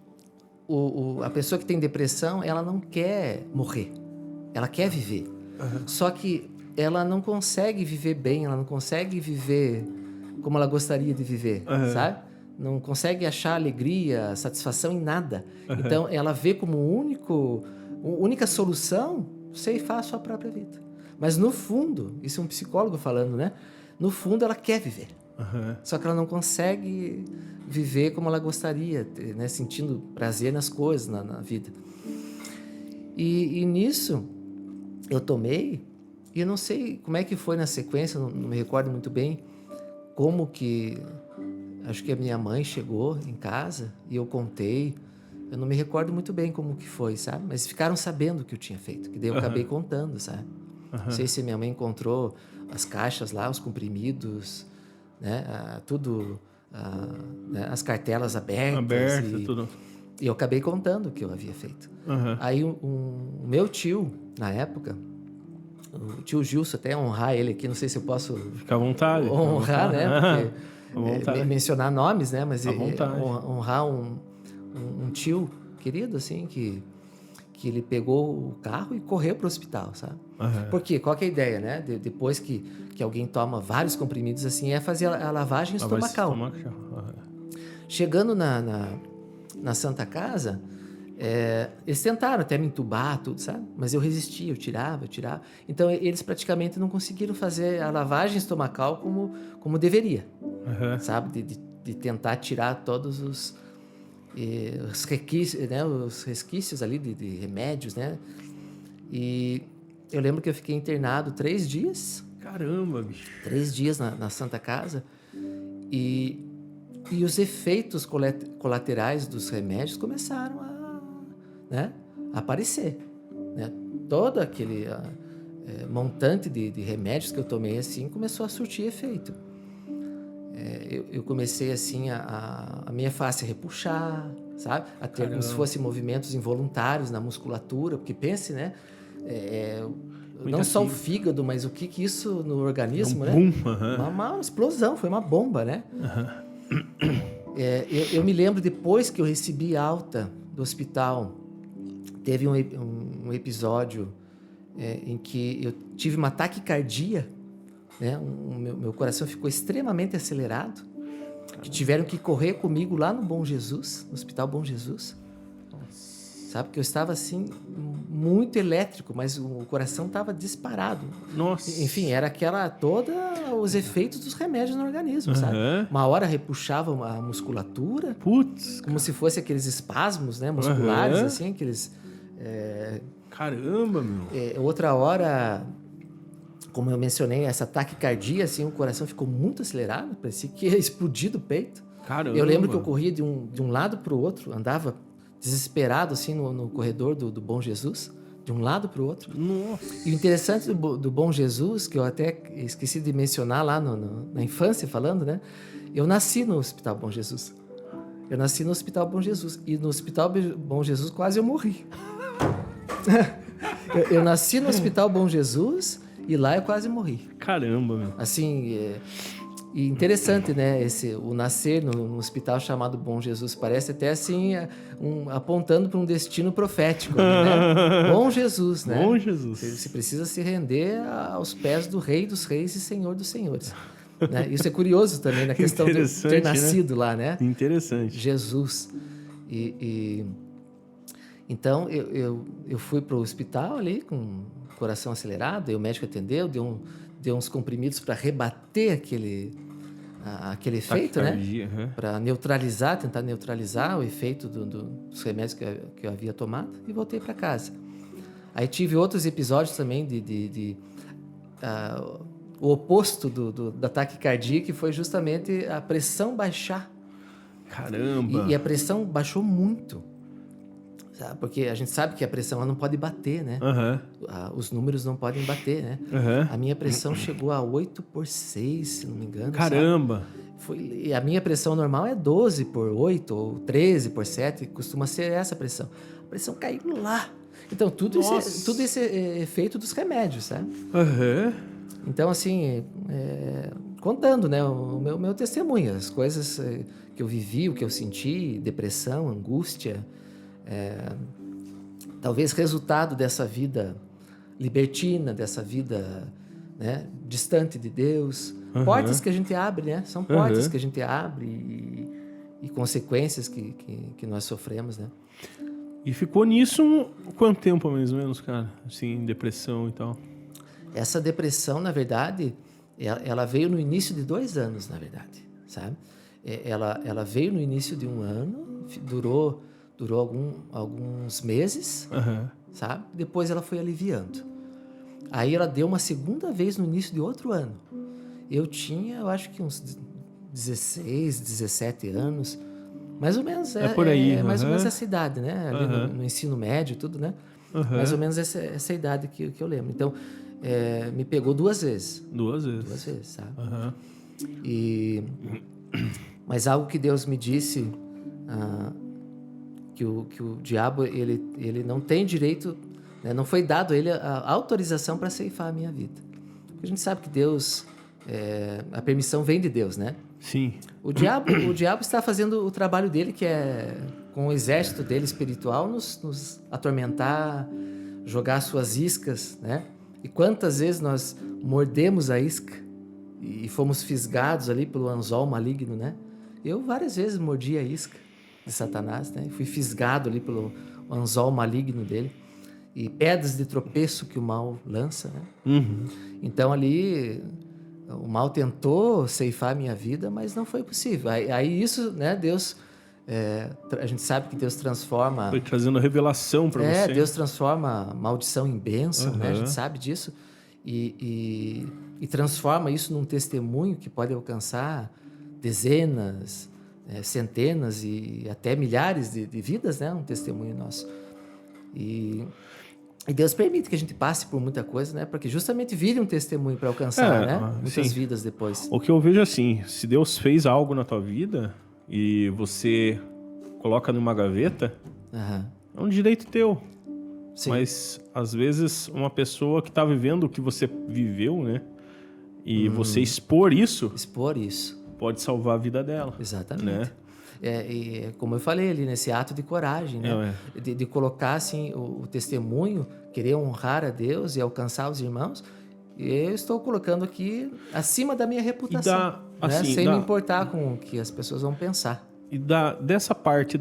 a pessoa que tem depressão, ela não quer morrer, ela quer viver. Uhum. Só que ela não consegue viver bem, ela não consegue viver como ela gostaria de viver, sabe? Não consegue achar alegria, satisfação em nada. Uhum. Então, ela vê como única solução ceifar a sua própria vida. Mas no fundo, isso é um psicólogo falando, né? No fundo, ela quer viver. Uhum. Só que ela não consegue viver como ela gostaria, né? Sentindo prazer nas coisas, na vida. E nisso, eu tomei, e eu não sei como é que foi na sequência, não me recordo muito bem, como que... Acho que a minha mãe chegou em casa e eu contei. Eu não me recordo muito bem como que foi, sabe? Mas ficaram sabendo o que eu tinha feito, que daí eu acabei contando, sabe? Não sei se minha mãe encontrou as caixas lá, os comprimidos, né? Tudo, né? As cartelas abertas. Tudo. E eu acabei contando o que eu havia feito. Aí o meu tio, na época, o tio Gilson, até honrar ele aqui, não sei se eu posso... Fica à vontade. Honrar, né? Porque mencionar nomes, né? Mas honrar um tio querido, assim, que ele pegou o carro e correu para o hospital, sabe? Por quê? Qual que é a ideia, né? Depois que alguém toma vários comprimidos, assim, é fazer a lavagem estomacal. Chegando na Santa Casa, eles tentaram até me entubar, tudo, sabe? Mas eu resistia, eu tirava. Então, eles praticamente não conseguiram fazer a lavagem estomacal como deveria, sabe? De tentar tirar todos os resquícios ali de remédios, né? E eu lembro que eu fiquei internado 3 dias. Caramba, bicho. 3 dias na Santa Casa. E os efeitos colaterais dos remédios começaram a aparecer, né? Todo aquele montante de remédios que eu tomei assim começou a surtir efeito. Eu comecei assim a minha face a repuxar, sabe? A ter como se fossem movimentos involuntários na musculatura, porque pense, né? Não só o fígado, mas o que isso no organismo, né? Uma explosão, foi uma bomba, né? Eu me lembro depois que eu recebi alta do hospital, teve um episódio em que eu tive uma taquicardia, né? Meu coração ficou extremamente acelerado, que tiveram que correr comigo lá no Bom Jesus, no Hospital Bom Jesus. sabe? Que eu estava assim, muito elétrico, mas o coração estava disparado. Nossa. Enfim, era todos os efeitos dos remédios no organismo, sabe? Uma hora repuxava a musculatura. Putz. Como se fosse aqueles espasmos, né? Musculares, assim, aqueles... Caramba, meu. Outra hora, como eu mencionei, essa taquicardia, assim, o coração ficou muito acelerado, parecia que ia explodir do peito. Caramba. Eu lembro que eu corria de um lado para o outro, andava desesperado, assim, no corredor do Bom Jesus, de um lado para o outro. Nossa. E o interessante do Bom Jesus, que eu até esqueci de mencionar lá na infância, falando, né? Eu nasci no Hospital Bom Jesus. Eu nasci no Hospital Bom Jesus. E no Hospital Bom Jesus quase eu morri. Eu nasci no Hospital Bom Jesus e lá eu quase morri. Caramba, meu. Assim, e interessante, né? O nascer no hospital chamado Bom Jesus parece até assim, apontando para um destino profético, né? Bom Jesus, né? Bom Jesus. Você precisa se render aos pés do Rei dos Reis e Senhor dos Senhores. Né? Isso é curioso também, na questão de ter nascido, né? Lá, né? Interessante. Jesus. Então, eu fui para o hospital ali com o coração acelerado, e o médico atendeu, deu uns comprimidos para rebater aquele efeito, né? Para tentar neutralizar o efeito dos remédios que eu havia tomado, e voltei para casa. Aí tive outros episódios também o oposto da taquicardia, que foi justamente a pressão baixar. Caramba! E a pressão baixou muito. Sabe? Porque a gente sabe que a pressão ela não pode bater, né? Os números não podem bater, né? A minha pressão chegou a 8/6, se não me engano. Caramba! E a minha pressão normal é 12/8 ou 13/7, costuma ser essa pressão. A pressão caiu lá. Então, tudo isso é efeito dos remédios, sabe? Então, assim, contando, né, o meu testemunho, as coisas que eu vivi, o que eu senti, depressão, angústia, talvez resultado dessa vida libertina, dessa vida, né, distante de Deus. Portas que a gente abre, né? São portas que a gente abre e consequências que nós sofremos, né? E ficou nisso quanto tempo, mais ou menos, cara? Assim, depressão e tal. Essa depressão, na verdade, ela veio no início de 2 anos, na verdade, sabe? Ela veio no início de 1 ano, durou alguns meses, sabe? Depois ela foi aliviando. Aí ela deu uma segunda vez no início de outro ano. Eu tinha, eu acho que uns 16, 17 anos, mais ou menos. Por aí. Mais ou menos essa idade, né? Ali no ensino médio e tudo, né? Mais ou menos essa idade que eu lembro. Então, me pegou 2 vezes. 2 vezes? 2 vezes, sabe? Mas algo que Deus me disse, que o diabo, ele não tem direito, né? Não foi dado a ele a autorização para ceifar a minha vida. Porque a gente sabe que Deus, a permissão vem de Deus, né? Sim. O diabo está fazendo o trabalho dele, que é, com o exército dele espiritual, nos atormentar, jogar suas iscas, né? E quantas vezes nós mordemos a isca e fomos fisgados ali pelo anzol maligno, né? Eu várias vezes mordi a isca de Satanás, né? E fui fisgado ali pelo anzol maligno dele. E pedras de tropeço que o mal lança, né? Então ali o mal tentou ceifar a minha vida, mas não foi possível. Aí isso, né? Deus, a gente sabe que Deus transforma... Foi trazendo revelação para você. Deus transforma maldição em bênção, né? A gente sabe disso. E transforma isso num testemunho que pode alcançar dezenas, centenas e até milhares de vidas, né? Um testemunho nosso. E Deus permite que a gente passe por muita coisa, né? Para que justamente vire um testemunho para alcançar, né? Muitas vidas depois. O que eu vejo assim, se Deus fez algo na tua vida e você coloca numa gaveta, é um direito teu. Sim. Mas, às vezes, uma pessoa que está vivendo o que você viveu, né? E você expor isso... pode salvar a vida dela. Exatamente. Né? Como eu falei ali, nesse ato de coragem, né? De colocar assim, o testemunho, querer honrar a Deus e alcançar os irmãos, eu estou colocando aqui acima da minha reputação, né? Sem me importar com o que as pessoas vão pensar. E dessa parte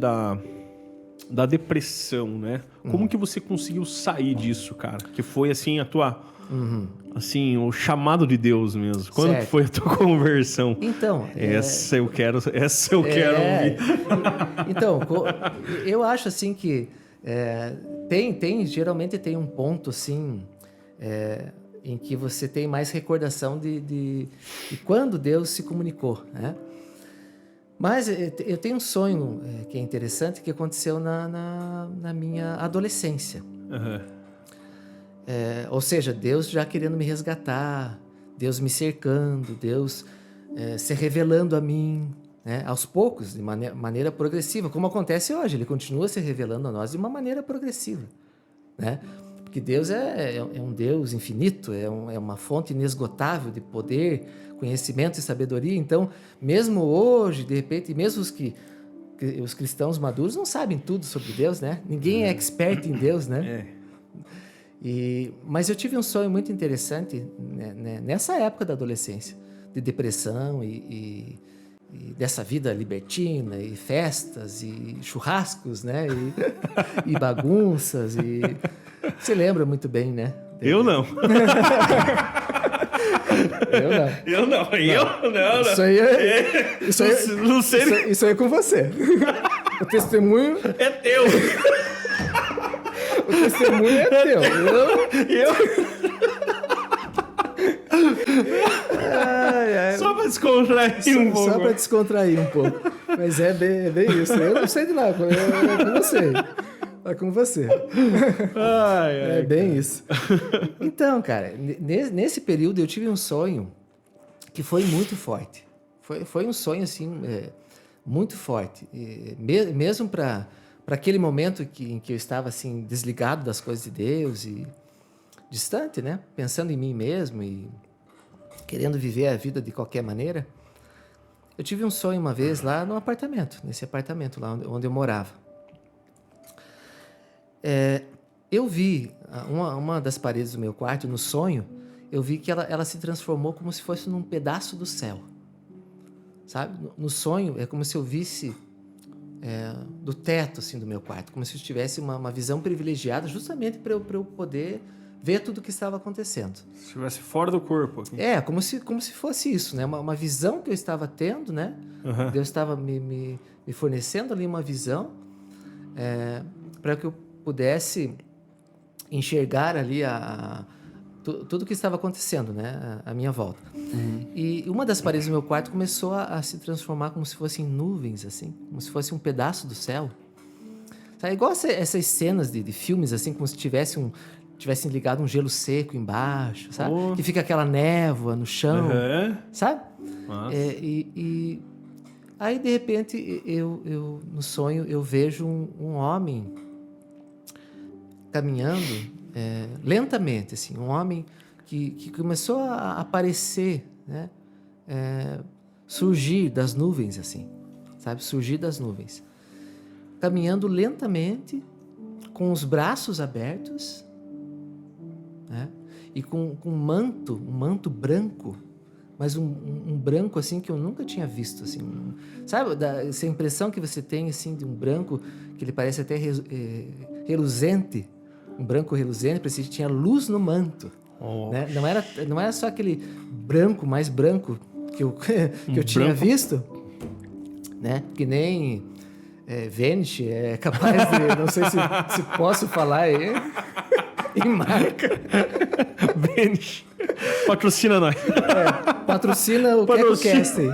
da depressão, né? Como que você conseguiu sair disso, cara? Que foi, assim, a tua... Assim, o chamado de Deus mesmo. Quando que foi a tua conversão? Então... Essa eu quero ouvir. Então, eu acho, assim, que geralmente tem um ponto, assim... em que você tem mais recordação de quando Deus se comunicou, né? Mas eu tenho um sonho que é interessante, que aconteceu na minha adolescência. Ou seja, Deus já querendo me resgatar, Deus me cercando, Deus se revelando a mim, né? Aos poucos, de maneira progressiva, como acontece hoje. Ele continua se revelando a nós de uma maneira progressiva, né? Porque Deus é um Deus infinito, é uma fonte inesgotável de poder, conhecimento e sabedoria. Então, mesmo hoje, de repente, mesmo os cristãos maduros não sabem tudo sobre Deus, né? Ninguém é expert em Deus, né? Mas eu tive um sonho muito interessante, né, nessa época da adolescência, de depressão e dessa vida libertina, e festas, e churrascos, né? E bagunças, e... Você lembra muito bem, né? Eu não. Eu não. Não sei. Isso aí é com você. O testemunho... É teu. O testemunho é teu. Só pra descontrair um pouco. Só pra descontrair um pouco. Mas é bem isso. Eu não sei de nada. É com você. É com você. É bem isso. Então, cara, nesse período eu tive um sonho que foi muito forte. Foi um sonho, assim, muito forte. Mesmo para aquele momento em que eu estava, assim, desligado das coisas de Deus e distante, né? Pensando em mim mesmo e querendo viver a vida de qualquer maneira. Eu tive um sonho uma vez lá no apartamento, nesse apartamento lá onde eu morava. Eu vi uma das paredes do meu quarto, no sonho, eu vi que ela se transformou como se fosse num pedaço do céu. Sabe? No sonho, é como se eu visse do teto assim, do meu quarto, como se eu tivesse uma visão privilegiada, justamente para eu poder ver tudo o que estava acontecendo. Se estivesse fora do corpo. Como se fosse isso, né? Uma visão que eu estava tendo, né? Deus estava me fornecendo ali uma visão para que eu pudesse enxergar ali tudo o que estava acontecendo, né? À minha volta. E uma das paredes do meu quarto começou a se transformar como se fossem nuvens, assim, como se fosse um pedaço do céu. Sabe? Igual essas cenas de filmes, assim, como se tivessem ligado um gelo seco embaixo, sabe? Que fica aquela névoa no chão, sabe? Aí, de repente, eu no sonho, eu vejo um homem caminhando lentamente, assim, um homem que começou a aparecer, né? Surgir das nuvens, assim, sabe? Surgir das nuvens. Caminhando lentamente, com os braços abertos, né? E com um manto branco, mas um branco assim que eu nunca tinha visto, assim, sabe, essa impressão que você tem assim de um branco que ele parece até reluzente, um branco reluzente, parecia que tinha luz no manto, né? Não era só aquele branco mais branco que eu tinha visto, né? Que nem Vanish é capaz de, não sei se posso falar aí. Em marca. Vanish. Patrocina nós. Patrocina o KecoCast aí.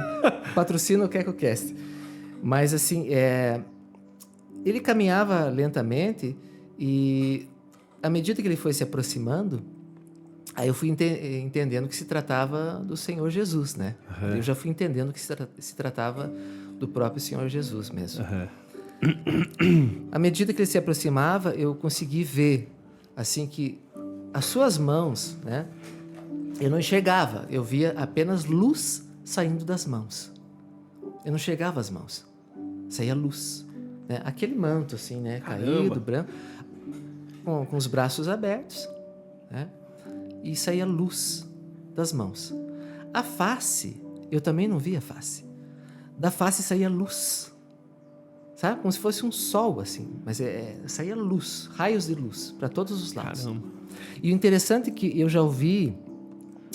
Patrocina o KecoCast. Mas assim, ele caminhava lentamente e à medida que ele foi se aproximando, aí eu fui entendendo que se tratava do Senhor Jesus, né? Eu já fui entendendo que se tratava do próprio Senhor Jesus mesmo. À medida que ele se aproximava, eu consegui ver assim que as suas mãos, né? Eu não enxergava, eu via apenas luz saindo das mãos. Eu não enxergava as mãos, saía luz, né? Aquele manto assim, né? Caído, branco, com os braços abertos, né? E saía luz das mãos. A face, eu também não via a face. Da face saía luz. sabe? Como se fosse um sol, assim. Mas saía luz, raios de luz, para todos os lados. Caramba. E o interessante é que eu já ouvi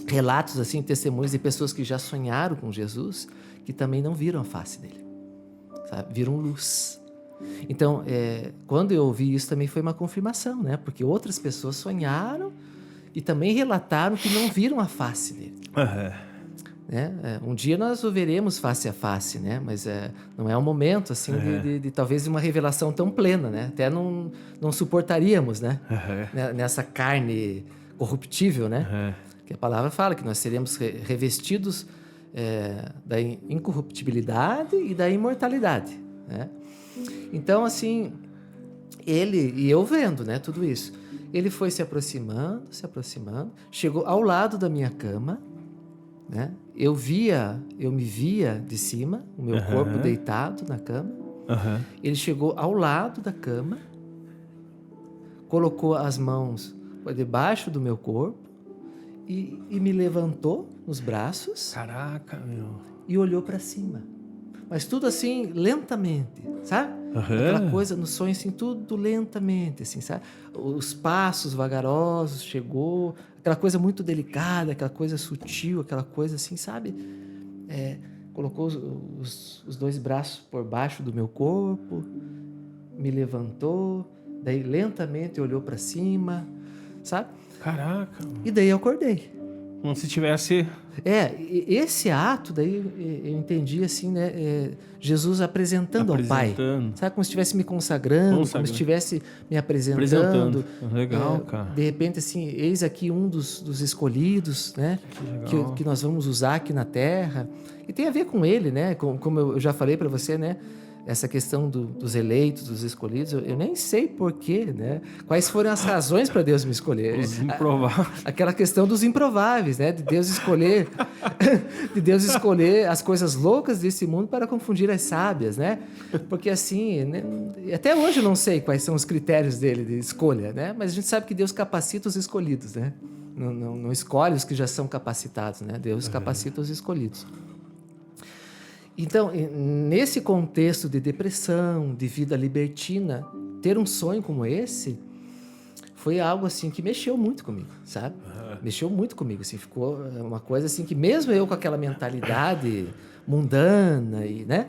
relatos, assim, testemunhos de pessoas que já sonharam com Jesus, que também não viram a face dele, sabe? Viram luz. Então, quando eu ouvi isso, também foi uma confirmação, né? Porque outras pessoas sonharam e também relataram que não viram a face dele. Né? Um dia nós o veremos face a face, né? Mas não é um momento assim de talvez uma revelação tão plena, né? Até não suportaríamos, né? Nessa carne corruptível, né? Que a palavra fala que nós seremos revestidos da incorruptibilidade e da imortalidade, né? Então, assim, ele e eu vendo, né? Tudo isso, ele foi se aproximando, chegou ao lado da minha cama, né? Eu me via de cima, o meu corpo deitado na cama. Ele chegou ao lado da cama, colocou as mãos por debaixo do meu corpo e me levantou nos braços. Caraca, meu. E olhou para cima. Mas tudo assim, lentamente, sabe? Aquela coisa no sonho, assim, tudo lentamente, assim, sabe? Os passos vagarosos, chegou, aquela coisa muito delicada, aquela coisa sutil, aquela coisa assim, sabe? Colocou os dois braços por baixo do meu corpo, me levantou, daí lentamente olhou para cima, sabe? Caraca. E daí eu acordei. Como se tivesse... Esse ato, daí eu entendi assim, né? Jesus apresentando ao Pai. Sabe, como se estivesse me consagrando, como se estivesse me apresentando. Legal, cara. De repente, assim, eis aqui um dos escolhidos, né? Que nós vamos usar aqui na Terra. E tem a ver com ele, né? Como eu já falei para você, né? Essa questão dos eleitos, dos escolhidos, eu nem sei porquê, né? Quais foram as razões para Deus me escolher? Os improváveis. Aquela questão dos improváveis, né? De Deus escolher as coisas loucas desse mundo para confundir as sábias, né? Porque assim, né? Até hoje eu não sei quais são os critérios dele de escolha, né? Mas a gente sabe que Deus capacita os escolhidos, né? Não escolhe os que já são capacitados, né? Deus capacita os escolhidos. Então, nesse contexto de depressão, de vida libertina, ter um sonho como esse foi algo assim que mexeu muito comigo, sabe? Mexeu muito comigo, assim, ficou uma coisa assim que mesmo eu com aquela mentalidade mundana e, né?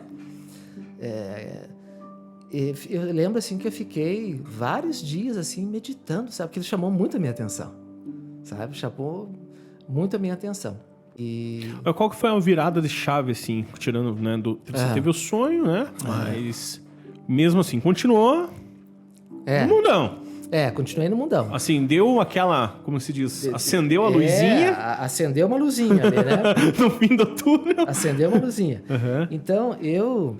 Eu lembro assim que eu fiquei vários dias assim meditando, sabe? Porque ele chamou muito a minha atenção, sabe? Chamou muito a minha atenção. Qual que foi a virada de chave, assim, tirando, né, você teve o sonho, né, mas mesmo assim, continuou no mundão. Continuei no mundão. Assim, deu aquela, como se diz, acendeu a luzinha. Acendeu uma luzinha ali, né? No fim do túnel. Acendeu uma luzinha. Então, eu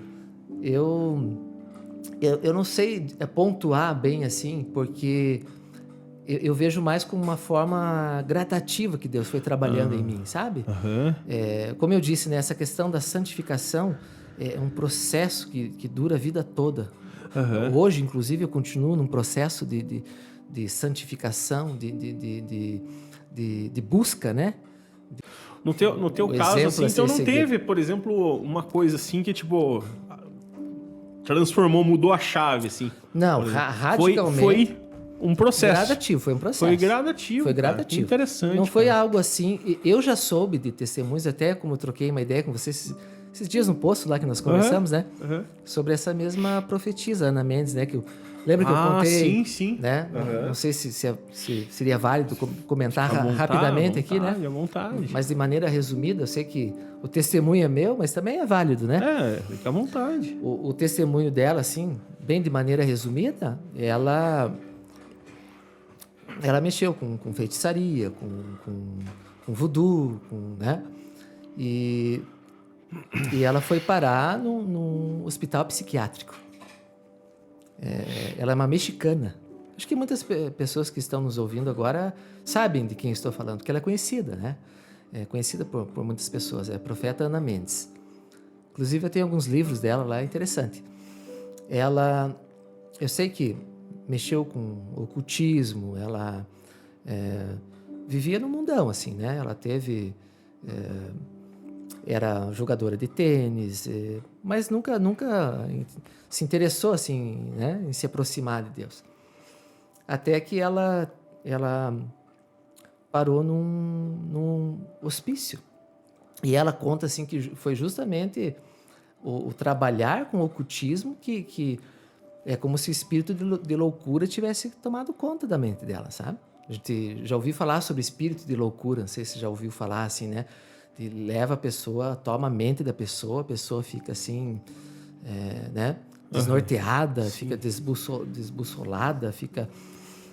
não sei pontuar bem assim, porque... Eu vejo mais como uma forma gradativa que Deus foi trabalhando em mim, sabe? Como eu disse, né, essa questão da santificação é um processo que dura a vida toda. Hoje, inclusive, eu continuo num processo de santificação, de busca, né? No teu caso, assim, então não teve, por exemplo, uma coisa assim que, tipo, transformou, mudou a chave, assim? Não, radicalmente... Foi um processo. Foi um processo. Foi gradativo. Interessante. Não foi algo assim... Eu já soube de testemunhos, até como eu troquei uma ideia com vocês esses dias no posto lá que nós conversamos, né? Sobre essa mesma profetisa, Ana Mendes, né? Lembra que eu contei? Sim. Né? Não sei se seria válido comentar rapidamente aqui, né? À vontade. Mas de maneira resumida, eu sei que o testemunho é meu, mas também é válido, né? Fica à vontade. O testemunho dela, assim, bem de maneira resumida, ela mexeu com feitiçaria, com voodoo, né? E ela foi parar num hospital psiquiátrico. Ela é uma mexicana. Acho que muitas pessoas que estão nos ouvindo agora sabem de quem estou falando, porque ela é conhecida, né? É conhecida por muitas pessoas. É a profeta Ana Mendes. Inclusive, eu tenho alguns livros dela lá, é interessante. Eu sei que mexeu com ocultismo, ela vivia no mundão, assim, né? Ela teve era jogadora de tênis, mas nunca se interessou assim, né, em se aproximar de Deus. Até que ela parou num hospício. E ela conta assim que foi justamente o trabalhar com o ocultismo que é como se o espírito de loucura tivesse tomado conta da mente dela, sabe? A gente já ouviu falar sobre espírito de loucura, não sei se já ouviu falar assim, né? Que leva a pessoa, toma a mente da pessoa, a pessoa fica assim, né? Desnorteada, fica desbussolada, fica...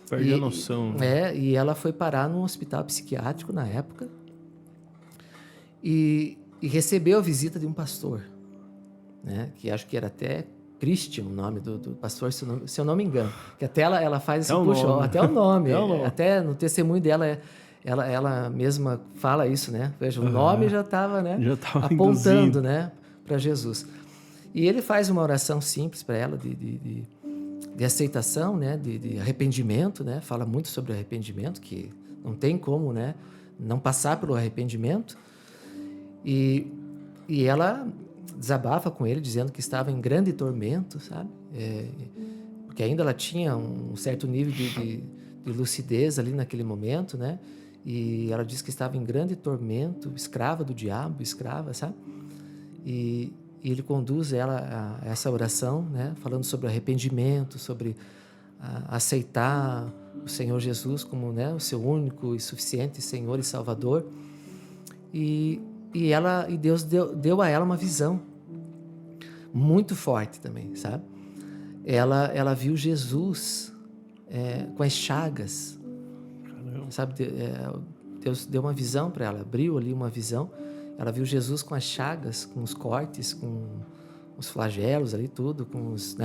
Perde a noção. E ela foi parar num hospital psiquiátrico na época e recebeu a visita de um pastor, né? Que acho que era até Christian, o nome do pastor, se eu não me engano. Que até ela faz assim, puxa, até o nome. Até no testemunho dela, ela mesma fala isso, né? Veja, o nome já estava, né? Apontando, né? Para Jesus. E ele faz uma oração simples para ela de aceitação, né? De arrependimento, né? Fala muito sobre arrependimento, que não tem como, né? Não passar pelo arrependimento. E ela desabafa com ele, dizendo que estava em grande tormento, sabe? Porque ainda ela tinha um certo nível de lucidez ali naquele momento, né? E ela diz que estava em grande tormento, escrava do diabo, sabe? E ele conduz ela a essa oração, né? Falando sobre arrependimento, sobre aceitar o Senhor Jesus como, né, o seu único e suficiente Senhor e Salvador. E Deus deu a ela uma visão muito forte também, sabe? Ela viu Jesus com as chagas. Caramba. Sabe? Deus deu uma visão para ela, abriu ali uma visão. Ela viu Jesus com as chagas, com os cortes, com os flagelos ali, tudo, com os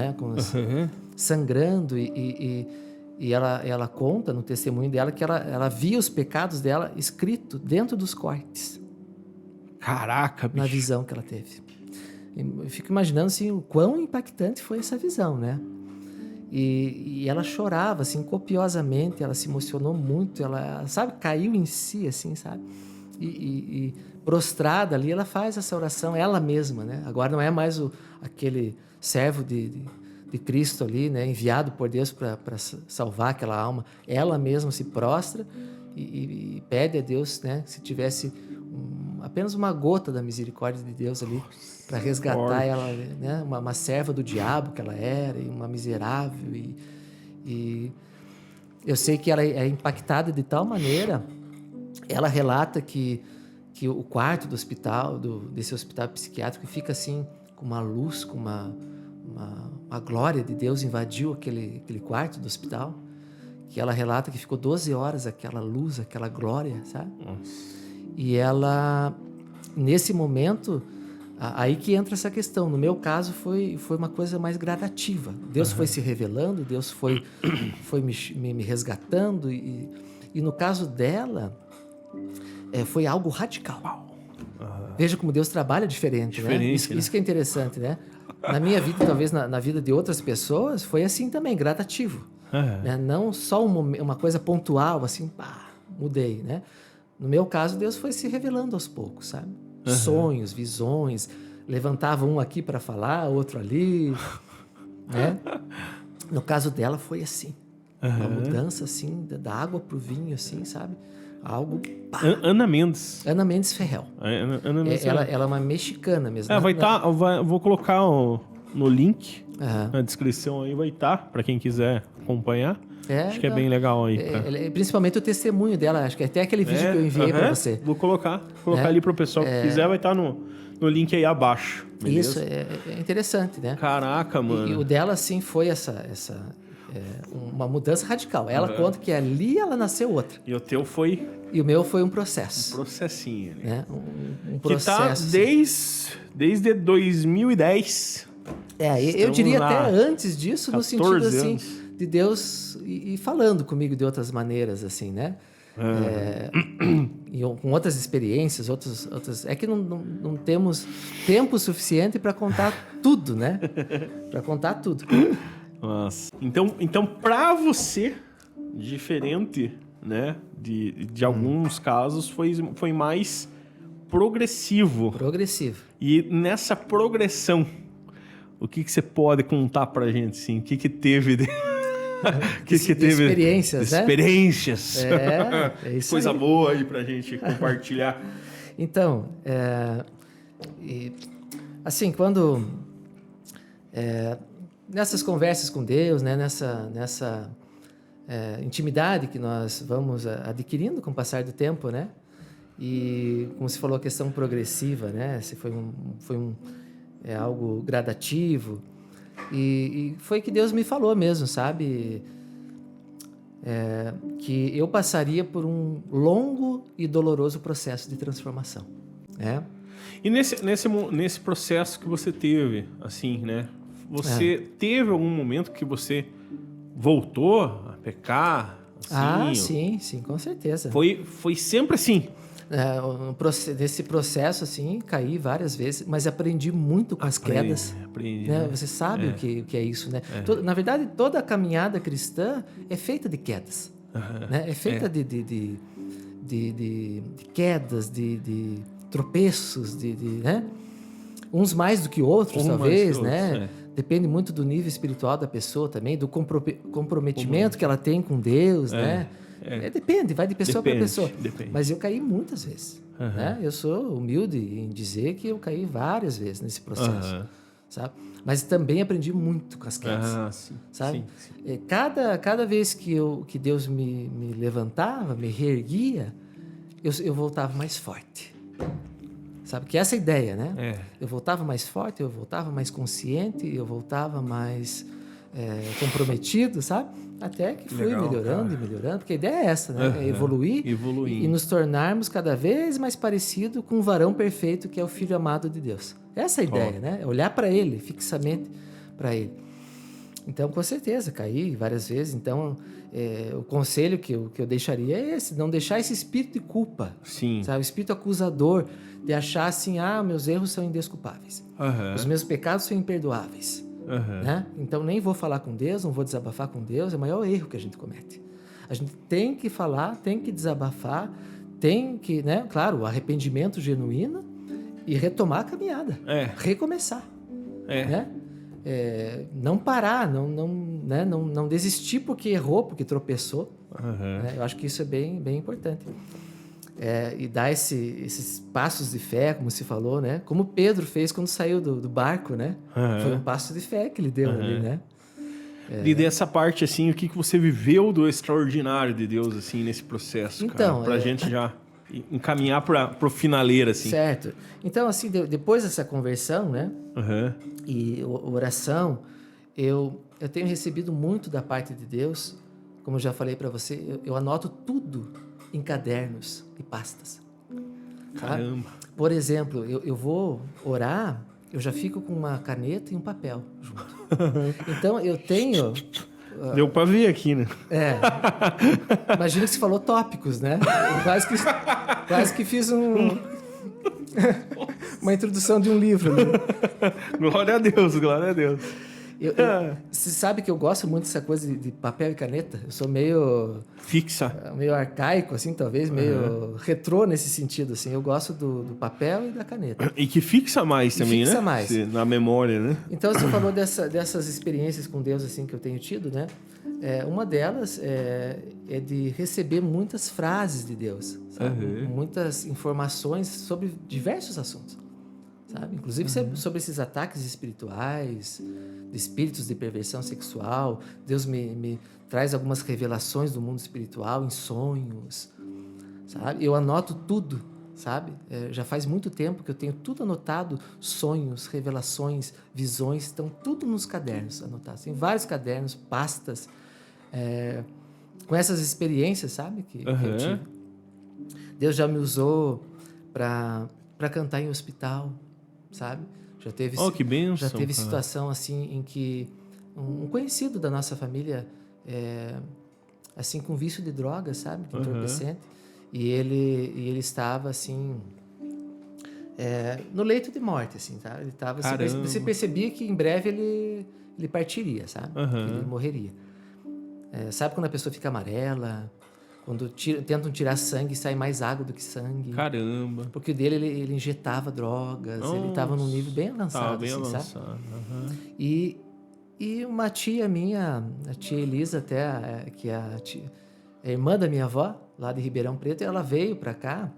sangrando. E ela conta no testemunho dela que ela via os pecados dela escrito dentro dos cortes. Caraca, bicho. Na visão que ela teve. Eu fico imaginando assim, o quão impactante foi essa visão, né? E ela chorava assim copiosamente, ela se emocionou muito, ela, sabe, caiu em si assim, sabe? E prostrada ali, ela faz essa oração ela mesma, né? Agora não é mais aquele servo de Cristo ali, né? Enviado por Deus para salvar aquela alma. Ela mesma se prostra e pede a Deus, né? Se tivesse apenas uma gota da misericórdia de Deus ali para resgatar ela, né? Uma serva do diabo que ela era, e uma miserável. E eu sei que ela é impactada de tal maneira. Ela relata que o quarto do hospital, desse hospital psiquiátrico, fica assim com uma luz, com uma glória de Deus invadiu aquele quarto do hospital. Que ela relata que ficou 12 horas aquela luz, aquela glória, sabe? Nossa. E ela, nesse momento, aí que entra essa questão. No meu caso, foi uma coisa mais gradativa. Deus foi se revelando, Deus foi me resgatando. E no caso dela, foi algo radical. Veja como Deus trabalha diferente, né? Isso que é interessante, né? Na minha vida, talvez na vida de outras pessoas, foi assim também, gradativo. Né? Não só uma coisa pontual, assim, mudei, né? No meu caso, Deus foi se revelando aos poucos, sabe? Sonhos, visões, levantava um aqui para falar, outro ali, né? No caso dela foi assim, uma mudança assim, da água pro vinho, assim, sabe? Algo... Ana Mendes Ferrell. Ana Mendes ela é uma mexicana mesmo. Vou colocar no link, na descrição aí, vai estar, para quem quiser acompanhar. Acho que é bem legal aí. Principalmente o testemunho dela, acho que até aquele vídeo que eu enviei para você. Vou colocar ali pro pessoal que quiser, vai estar no link aí abaixo. Beleza? Isso, é interessante, né? Caraca, mano. E o dela, sim, foi uma mudança radical. Ela conta que ali ela nasceu outra. E o teu foi? E o meu foi um processo. Um processinho. Né? Um processo. Que tá desde 2010. Eu diria até antes disso, no sentido assim, anos. De Deus ir falando comigo de outras maneiras, assim, né? E com outras experiências, outras... É que não temos tempo suficiente para contar tudo, né? Para contar tudo. Nossa. Então para você, diferente, né, de alguns casos, foi mais progressivo. Progressivo. E nessa progressão, o que você pode contar pra gente, assim? O que teve de... que teve experiências, né? Experiências. É isso Coisa aí. boa aí pra gente compartilhar. Então, assim, quando... nessas conversas com Deus, né? Nessa intimidade que nós vamos adquirindo com o passar do tempo, né? E, como você falou, a questão progressiva, né? Se foi algo gradativo. E foi que Deus me falou mesmo, sabe? Que eu passaria por um longo e doloroso processo de transformação, né? E nesse processo que você teve, assim, né? Você teve algum momento que você voltou a pecar? Assim, sim, com certeza. Foi sempre assim? Nesse processo, assim, caí várias vezes, mas aprendi muito com as quedas. Aprendi, né? né? Você sabe o que é isso, né? Na verdade, toda a caminhada cristã é feita de quedas. Né? É feita de quedas, de tropeços, né? Uns mais do que outros, talvez, né? Depende muito do nível espiritual da pessoa também, do comprometimento que ela tem com Deus, né? Depende, vai de pessoa para pessoa. Depende. Mas eu caí muitas vezes. Né? Eu sou humilde em dizer que eu caí várias vezes nesse processo. Sabe? Mas também aprendi muito com as quedas. Sim, sabe? Sim. Cada vez que Deus me levantava, me reerguia, eu voltava mais forte. Sabe? Que essa é a ideia, né? Eu voltava mais forte, eu voltava mais consciente, eu voltava mais comprometido, sabe? Até que fui melhorando, porque a ideia é essa, né? É evoluir e nos tornarmos cada vez mais parecido com o varão perfeito que é o Filho amado de Deus. Essa é a ideia, né? É olhar para Ele, fixamente para Ele. Então, com certeza, caí várias vezes. Então, o conselho que eu deixaria é esse, não deixar esse espírito de culpa. Sim. Sabe? O espírito acusador de achar assim, meus erros são indesculpáveis. Os meus pecados são imperdoáveis. Né? Então, nem vou falar com Deus, não vou desabafar com Deus, é o maior erro que a gente comete. A gente tem que falar, tem que desabafar, tem que, né? Claro, o arrependimento genuíno e retomar a caminhada. Recomeçar. Né? Não parar, não desistir porque errou, porque tropeçou. Né? Eu acho que isso é bem, bem importante. E dar esses passos de fé, como se falou, né? Como Pedro fez quando saiu do barco, né? Foi um passo de fé que ele deu ali, né? E dessa parte, assim, o que você viveu do extraordinário de Deus, assim, nesse processo, então, cara? Pra gente já encaminhar pro finaleiro, assim. Certo. Então, assim, depois dessa conversão, né? E oração, eu tenho recebido muito da parte de Deus. Como eu já falei para você, eu anoto tudo em cadernos e pastas. Caramba! Por exemplo, eu vou orar, eu já fico com uma caneta e um papel junto. Então, eu tenho... Deu para ver aqui, né? Imagina que você falou tópicos, né? Eu quase que fiz uma introdução de um livro. Né? Glória a Deus, glória a Deus. Você sabe que eu gosto muito dessa coisa de papel e caneta? Eu sou meio... Fixa. Meio arcaico, assim, talvez, meio retrô nesse sentido, assim. Eu gosto do papel e da caneta. E que fixa mais também, né? Fixa mais. Na memória, né? Então, você falou dessas experiências com Deus, assim, que eu tenho tido, né? Uma delas é de receber muitas frases de Deus, sabe? Muitas informações sobre diversos assuntos, sabe? Inclusive sobre esses ataques espirituais, de espíritos de perversão sexual. Deus me traz algumas revelações do mundo espiritual em sonhos, sabe? Eu anoto tudo, sabe? Já faz muito tempo que eu tenho tudo anotado, sonhos, revelações, visões, estão tudo nos cadernos anotados. Tem vários cadernos, pastas, com essas experiências, sabe? Que eu tive. Deus já me usou para cantar em hospital, sabe? Já teve, que bênção, já teve situação assim em que um conhecido da nossa família, assim, com vício de drogas, sabe? De entorpecente. E ele estava, assim, no leito de morte, assim, tá? Ele estava... Você percebia que em breve ele partiria, sabe? Ele morreria. Sabe quando a pessoa fica amarela, Quando tentam tirar sangue, sai mais água do que sangue. Caramba. Porque o dele, ele injetava drogas, ele estava num nível bem avançado. Tava bem assim, avançado. Sabe? Uhum. E uma tia minha, a tia Elisa até, que é a irmã da minha avó, lá de Ribeirão Preto, ela veio para cá,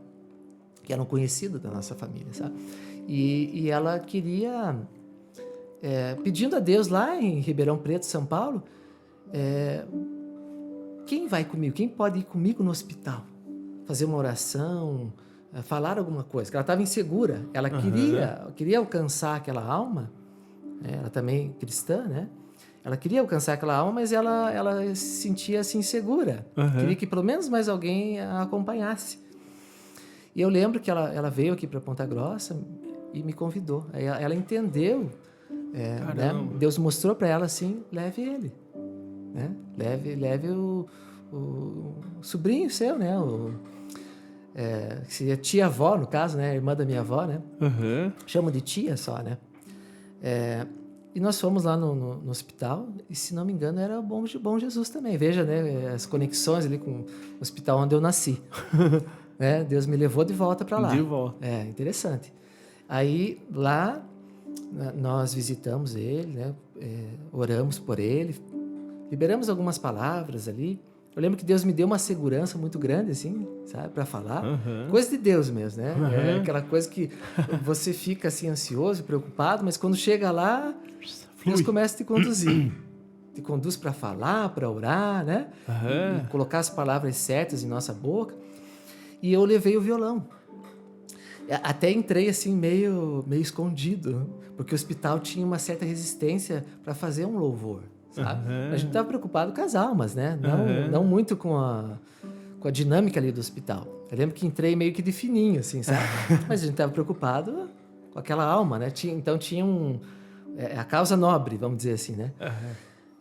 que era um conhecido da nossa família, sabe? E ela queria, pedindo a Deus lá em Ribeirão Preto, São Paulo, quem vai comigo? Quem pode ir comigo no hospital? Fazer uma oração, falar alguma coisa. Porque ela estava insegura. Ela queria alcançar aquela alma. Ela também cristã, né? Ela queria alcançar aquela alma, mas ela se sentia assim insegura. Queria que pelo menos mais alguém a acompanhasse. E eu lembro que ela veio aqui para Ponta Grossa e me convidou. Aí ela entendeu. Né? Deus mostrou para ela assim, leve ele. Né? Leve o sobrinho seu, né? Que seria tia-avó, no caso, né? Irmã da minha avó, né? Chamo de tia só, né? E nós fomos lá no hospital, e se não me engano era o Bom Jesus também. Veja, né? As conexões ali com o hospital onde eu nasci. Deus me levou de volta para lá. De volta. Interessante. Aí, lá, nós visitamos ele, né? Oramos por ele, liberamos algumas palavras ali. Eu lembro que Deus me deu uma segurança muito grande, assim, sabe? Para falar. Coisa de Deus mesmo, né? É aquela coisa que você fica, assim, ansioso, preocupado, mas quando chega lá, Deus começa a te conduzir. Te conduz para falar, para orar, né? E colocar as palavras certas em nossa boca. E eu levei o violão. Até entrei, assim, meio escondido, porque o hospital tinha uma certa resistência para fazer um louvor. Sabe? A gente estava preocupado com as almas, né? Não muito com a dinâmica ali do hospital. Eu lembro que entrei meio que de fininho, assim, sabe? Mas a gente estava preocupado com aquela alma, né? Então tinha a causa nobre, vamos dizer assim, né?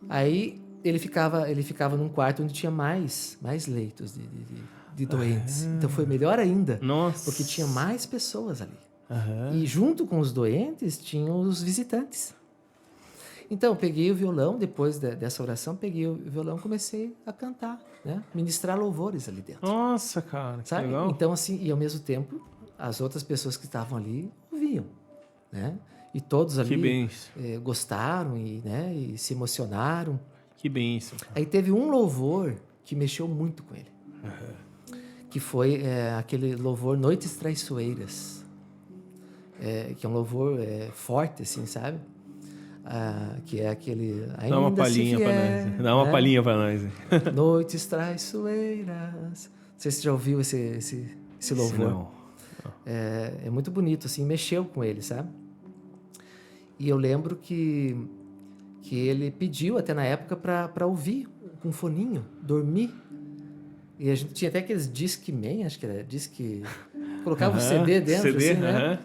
Aí ele ficava num quarto onde tinha mais leitos de doentes. Então foi melhor ainda. Nossa. Porque tinha mais pessoas ali. E junto com os doentes tinham os visitantes. Então, eu peguei o violão, depois dessa oração, peguei o violão e comecei a cantar, né? Ministrar louvores ali dentro. Nossa, cara, que sabe? legal. Então, assim, e ao mesmo tempo, as outras pessoas que estavam ali ouviam, né? E todos ali gostaram e se emocionaram. Que bênção. Cara. Aí teve um louvor que mexeu muito com ele, que foi aquele louvor Noites Traiçoeiras, que é um louvor forte, assim, sabe? Que é aquele... Dá uma palhinha para nós. Dá uma palhinha para nós. Noites traiçoeiras. Não sei se você já ouviu esse louvor. Não. É muito bonito, assim, mexeu com ele, sabe? E eu lembro que ele pediu até na época para ouvir com um foninho, dormir. E a gente tinha até aqueles Discman, acho que era Disque... Colocava o CD dentro, assim, né?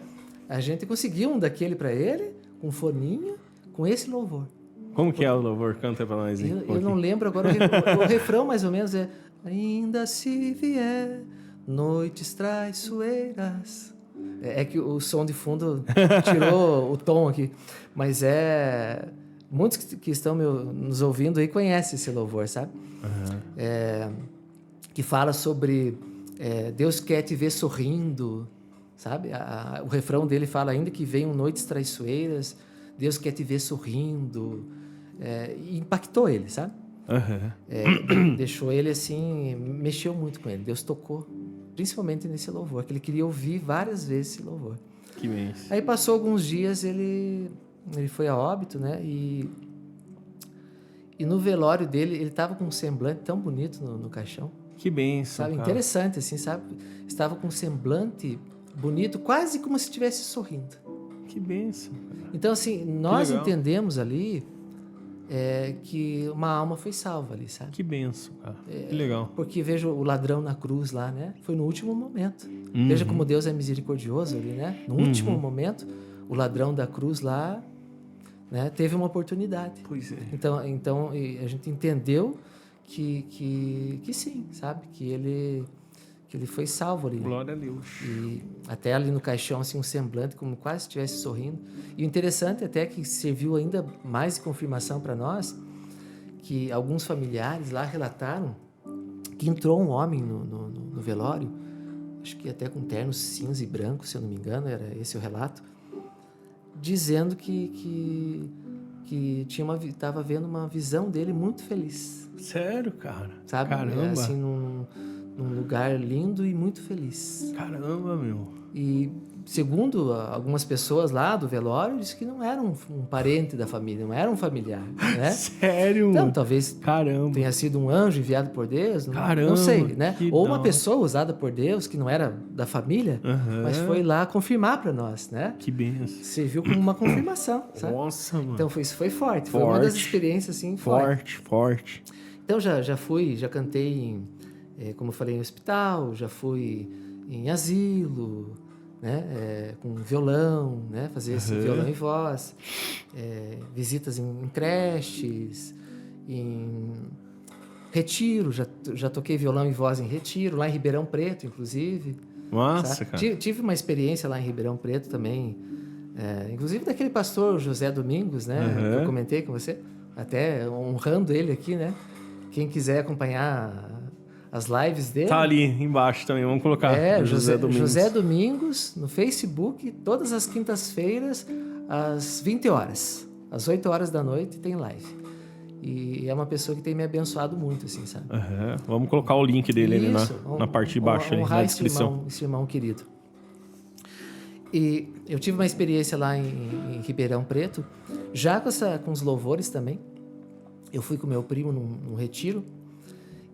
A gente conseguiu um daquele para ele, com um foninho, com esse louvor. Como que é o louvor? Canta pra nós, hein? Eu não lembro agora o refrão, mais ou menos, é... Ainda se vier noites traiçoeiras. É que o som de fundo tirou o tom aqui. Mas muitos que estão nos ouvindo aí conhecem esse louvor, sabe? Que fala sobre... Deus quer te ver sorrindo, sabe? O refrão dele fala ainda que venham noites traiçoeiras... Deus quer te ver sorrindo. E impactou ele, sabe? Deixou ele assim, mexeu muito com ele. Deus tocou, principalmente nesse louvor, que ele queria ouvir várias vezes esse louvor. Que bênção. Aí passou alguns dias, ele foi a óbito, né? E no velório dele, ele estava com um semblante tão bonito no caixão. Que bênção, sabe? Cara. Interessante, assim, sabe? Estava com um semblante bonito, quase como se estivesse sorrindo. Que bênção. Então, assim, nós entendemos ali que uma alma foi salva ali, sabe? Que bênção, cara. Que legal. Porque veja o ladrão na cruz lá, né? Foi no último momento. Veja como Deus é misericordioso ali, né? No último momento, o ladrão da cruz lá, né, teve uma oportunidade. Pois é. Então a gente entendeu que sim, sabe? Que ele foi salvo ali. Glória a Deus. E até ali no caixão, assim, um semblante, como quase se estivesse sorrindo. E o interessante até que serviu ainda mais de confirmação para nós, que alguns familiares lá relataram que entrou um homem no velório, acho que até com terno cinza e branco, se eu não me engano, era esse o relato, dizendo que estava vendo uma visão dele muito feliz. Sério, cara? Sabe? Caramba. Assim, num lugar lindo e muito feliz. Caramba, meu. E segundo algumas pessoas lá do velório, disse que não era um parente da família, não era um familiar, né? Sério? Então, talvez Caramba. tenha sido um anjo enviado por Deus, não sei, né? Ou uma pessoa usada por Deus, que não era da família, mas foi lá confirmar para nós, né? Que benção. Serviu como uma confirmação, sabe? Nossa, mano. Então, isso foi forte. Foi uma das experiências, assim, forte. Então, já cantei como eu falei, em hospital, já fui em asilo, né? Com violão, né? Fazer esse violão e voz, visitas em creches, em retiro, já toquei violão e voz em retiro, lá em Ribeirão Preto, inclusive. Nossa, cara. Tive uma experiência lá em Ribeirão Preto também, inclusive daquele pastor José Domingos, né? Que eu comentei com você, até honrando ele aqui, né? Quem quiser acompanhar as lives dele... Tá ali embaixo também, vamos colocar. José Domingos. José Domingos, no Facebook, todas as quintas-feiras, às 20 horas. Às 8 horas da noite tem live. E é uma pessoa que tem me abençoado muito, assim, sabe? Vamos colocar o link dele ali na parte de baixo, ali, na descrição. Esse irmão querido. E eu tive uma experiência lá em Ribeirão Preto, já com os louvores também. Eu fui com meu primo num retiro.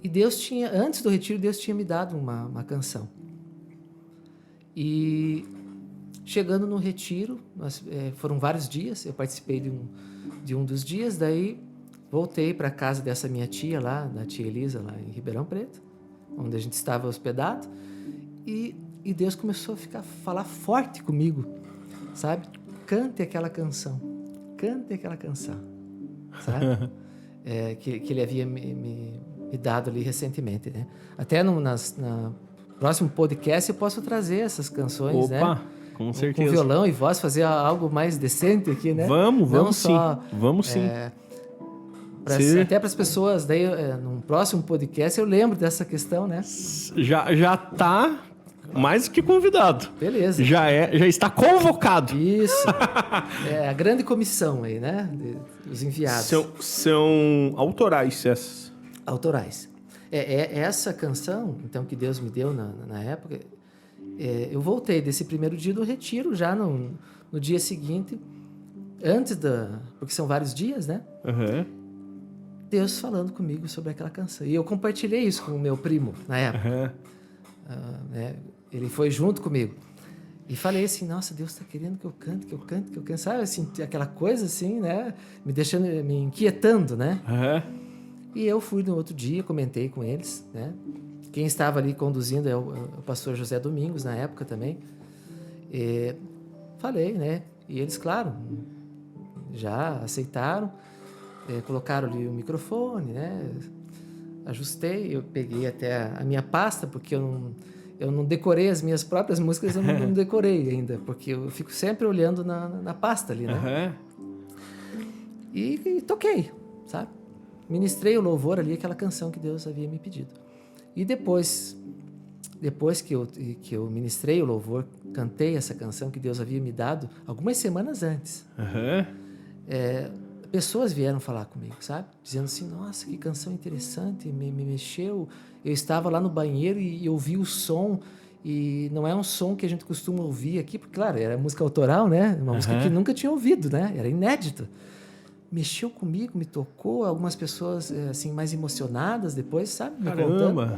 E antes do retiro, Deus tinha me dado uma canção. E chegando no retiro, foram vários dias, eu participei de um dos dias, daí voltei para a casa dessa minha tia lá, da tia Elisa, lá em Ribeirão Preto, onde a gente estava hospedado, e Deus começou a falar forte comigo, sabe? Cante aquela canção, sabe? Que ele havia me dado ali recentemente, né? Até no próximo podcast eu posso trazer essas canções, né? Opa, com certeza. Com violão e voz, fazer algo mais decente aqui, né? Vamos sim. Até para as pessoas, daí num próximo podcast eu lembro dessa questão, né? Já tá mais que convidado. Beleza. Já está convocado. Isso. A grande comissão aí, né? Os enviados. São autorais essas. Autorais. Essa canção, então, que Deus me deu na época, eu voltei desse primeiro dia do retiro, já no dia seguinte, porque são vários dias, né? Deus falando comigo sobre aquela canção. E eu compartilhei isso com o meu primo, na época. Ele foi junto comigo. E falei assim, nossa, Deus está querendo que eu cante, sabe? Assim, aquela coisa assim, né? Me inquietando, né? E eu fui no outro dia, comentei com eles, né? Quem estava ali conduzindo é o pastor José Domingos, na época também. E falei, né? E eles, claro, já aceitaram, colocaram ali o microfone, né? Ajustei, eu peguei até a minha pasta, porque eu não decorei as minhas próprias músicas, eu não decorei ainda, porque eu fico sempre olhando na pasta ali, né? E toquei, sabe? Ministrei o louvor ali, aquela canção que Deus havia me pedido. E depois que eu ministrei o louvor, cantei essa canção que Deus havia me dado, algumas semanas antes, pessoas vieram falar comigo, sabe? Dizendo assim, nossa, que canção interessante, me mexeu. Eu estava lá no banheiro e ouvi o som, e não é um som que a gente costuma ouvir aqui, porque, claro, era música autoral, né? Uma música que nunca tinha ouvido, né? Era inédito. Mexeu comigo, me tocou, algumas pessoas assim mais emocionadas depois, sabe? Me contando.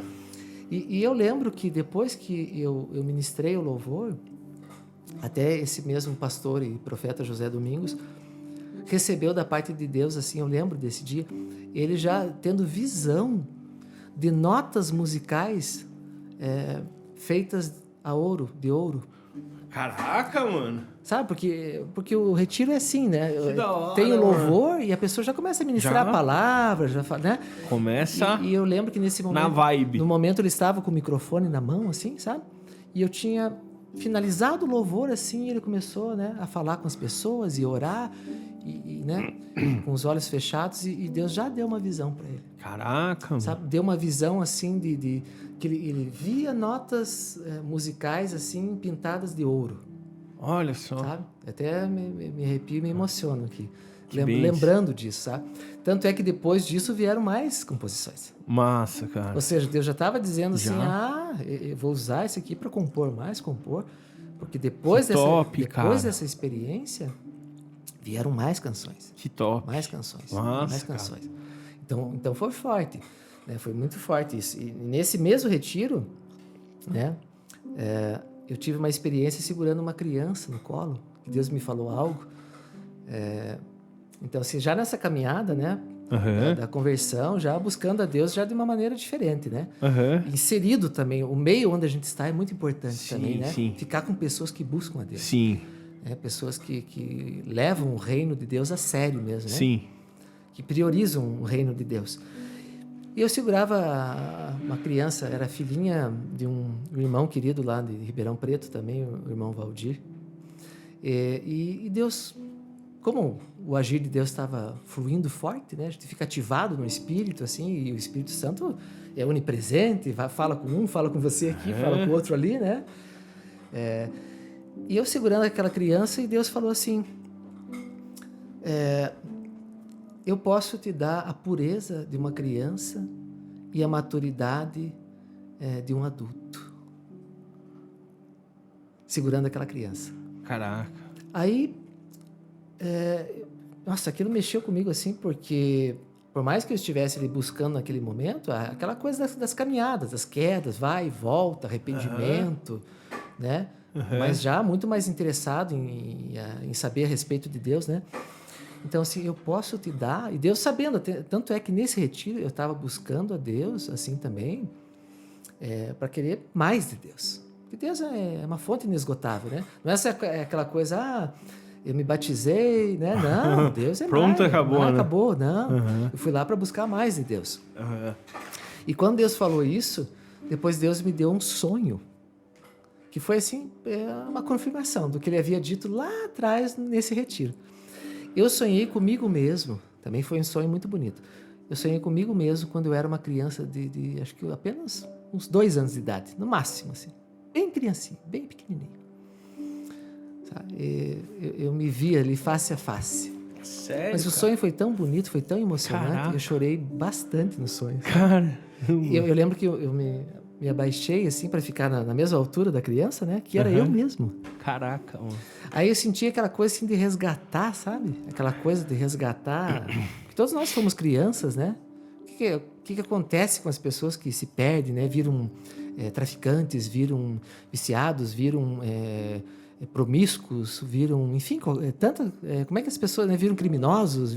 E eu lembro que depois que eu ministrei o louvor, até esse mesmo pastor e profeta José Domingos recebeu da parte de Deus, assim, eu lembro desse dia, ele já tendo visão de notas musicais feitas de ouro. Caraca, mano! Sabe, porque o retiro é assim, né? Que da hora, tem o louvor e a pessoa já começa a ministrar a palavra, né? Começa e eu lembro que nesse momento... Na vibe. No momento ele estava com o microfone na mão, assim, sabe? E eu tinha finalizado o louvor, assim, e ele começou, né, a falar com as pessoas e orar. né, com os olhos fechados, e Deus já deu uma visão para ele. Caraca, sabe? Deu uma visão assim que ele via notas musicais assim pintadas de ouro. Olha só. Sabe? Até me arrepio e me emociono aqui. Lembrando disso, sabe? Tanto é que depois disso vieram mais composições. Massa, cara. Ou seja, Deus já estava dizendo assim, eu vou usar isso aqui para compor, porque depois dessa experiência vieram mais canções. Que top. Mais canções. Nossa, mais canções. Então foi forte, né? Foi muito forte isso. E nesse mesmo retiro, né, eu tive uma experiência segurando uma criança no colo, que Deus me falou algo. Então, assim, já nessa caminhada, né, da conversão, já buscando a Deus já de uma maneira diferente, né? Inserido também, o meio onde a gente está é muito importante também, né? Sim. Ficar com pessoas que buscam a Deus. Sim. Pessoas que levam o reino de Deus a sério mesmo, né? Sim. Que priorizam o reino de Deus. E eu segurava uma criança, era filhinha de um irmão querido lá de Ribeirão Preto também, o irmão Valdir. E Deus, como o agir de Deus estava fluindo forte, né? A gente fica ativado no Espírito, assim, e o Espírito Santo é onipresente, fala com um, fala com você aqui, fala com o outro ali, né? E eu segurando aquela criança, e Deus falou assim, eu posso te dar a pureza de uma criança e a maturidade de um adulto. Segurando aquela criança. Caraca. Aí, nossa, aquilo mexeu comigo assim, porque por mais que eu estivesse ali buscando naquele momento, aquela coisa das caminhadas, das quedas, vai e volta, arrependimento, né? Mas já muito mais interessado em saber a respeito de Deus, né? Então, assim, eu posso te dar... E Deus sabendo, tanto é que nesse retiro eu estava buscando a Deus, assim também, para querer mais de Deus. Porque Deus é uma fonte inesgotável, né? Não é aquela coisa, eu me batizei, né? Não, Deus é pronto, mais. acabou, né? Acabou, não. Eu fui lá para buscar mais de Deus. E quando Deus falou isso, depois Deus me deu um sonho, que foi, assim, uma confirmação do que ele havia dito lá atrás nesse retiro. Eu sonhei comigo mesmo, também foi um sonho muito bonito. Eu sonhei comigo mesmo quando eu era uma criança de acho que apenas uns 2 anos de idade, no máximo, assim. Bem criancinha, bem pequenininho. Sabe? Eu me via ali face a face. Sério? Mas o sonho foi tão bonito, foi tão emocionante, Caraca. Eu chorei bastante no sonho. Cara! Eu lembro que eu me abaixei assim para ficar na mesma altura da criança, né? Que era eu mesmo. Caraca, mano. Aí eu senti aquela coisa assim de resgatar, sabe? Aquela coisa de resgatar. Porque todos nós fomos crianças, né? O que acontece com as pessoas que se perdem, né? Viram traficantes, viram viciados, viram promíscuos, viram, enfim, como é que as pessoas, né, viram criminosos,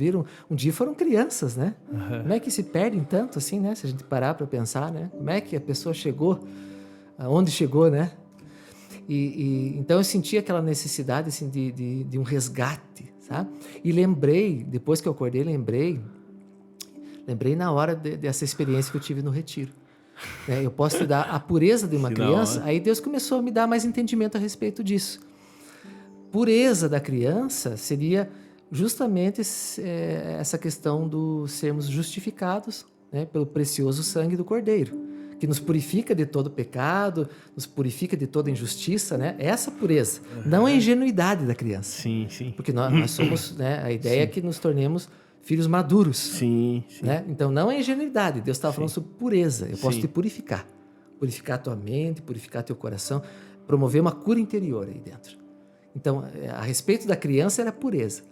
um dia foram crianças, né? Como é que se perdem tanto assim, né? Se a gente parar para pensar, né? Como é que a pessoa chegou, aonde chegou, né? Então eu senti aquela necessidade assim de um resgate, sabe? E lembrei, depois que eu acordei, lembrei na hora dessa experiência que eu tive no retiro. Eu posso te dar a pureza de uma criança. Aí Deus começou a me dar mais entendimento a respeito disso. Pureza da criança seria justamente essa questão do sermos justificados, né, pelo precioso sangue do Cordeiro, que nos purifica de todo pecado, nos purifica de toda injustiça, né? Essa pureza, não a ingenuidade da criança. Sim, sim. Porque nós somos, né, a ideia é que nos tornemos filhos maduros. Sim, sim. Né? Então, não é ingenuidade. Deus estava falando sobre pureza. Eu posso te purificar. Purificar a tua mente, purificar teu coração, promover uma cura interior aí dentro. Então, a respeito da criança era pureza.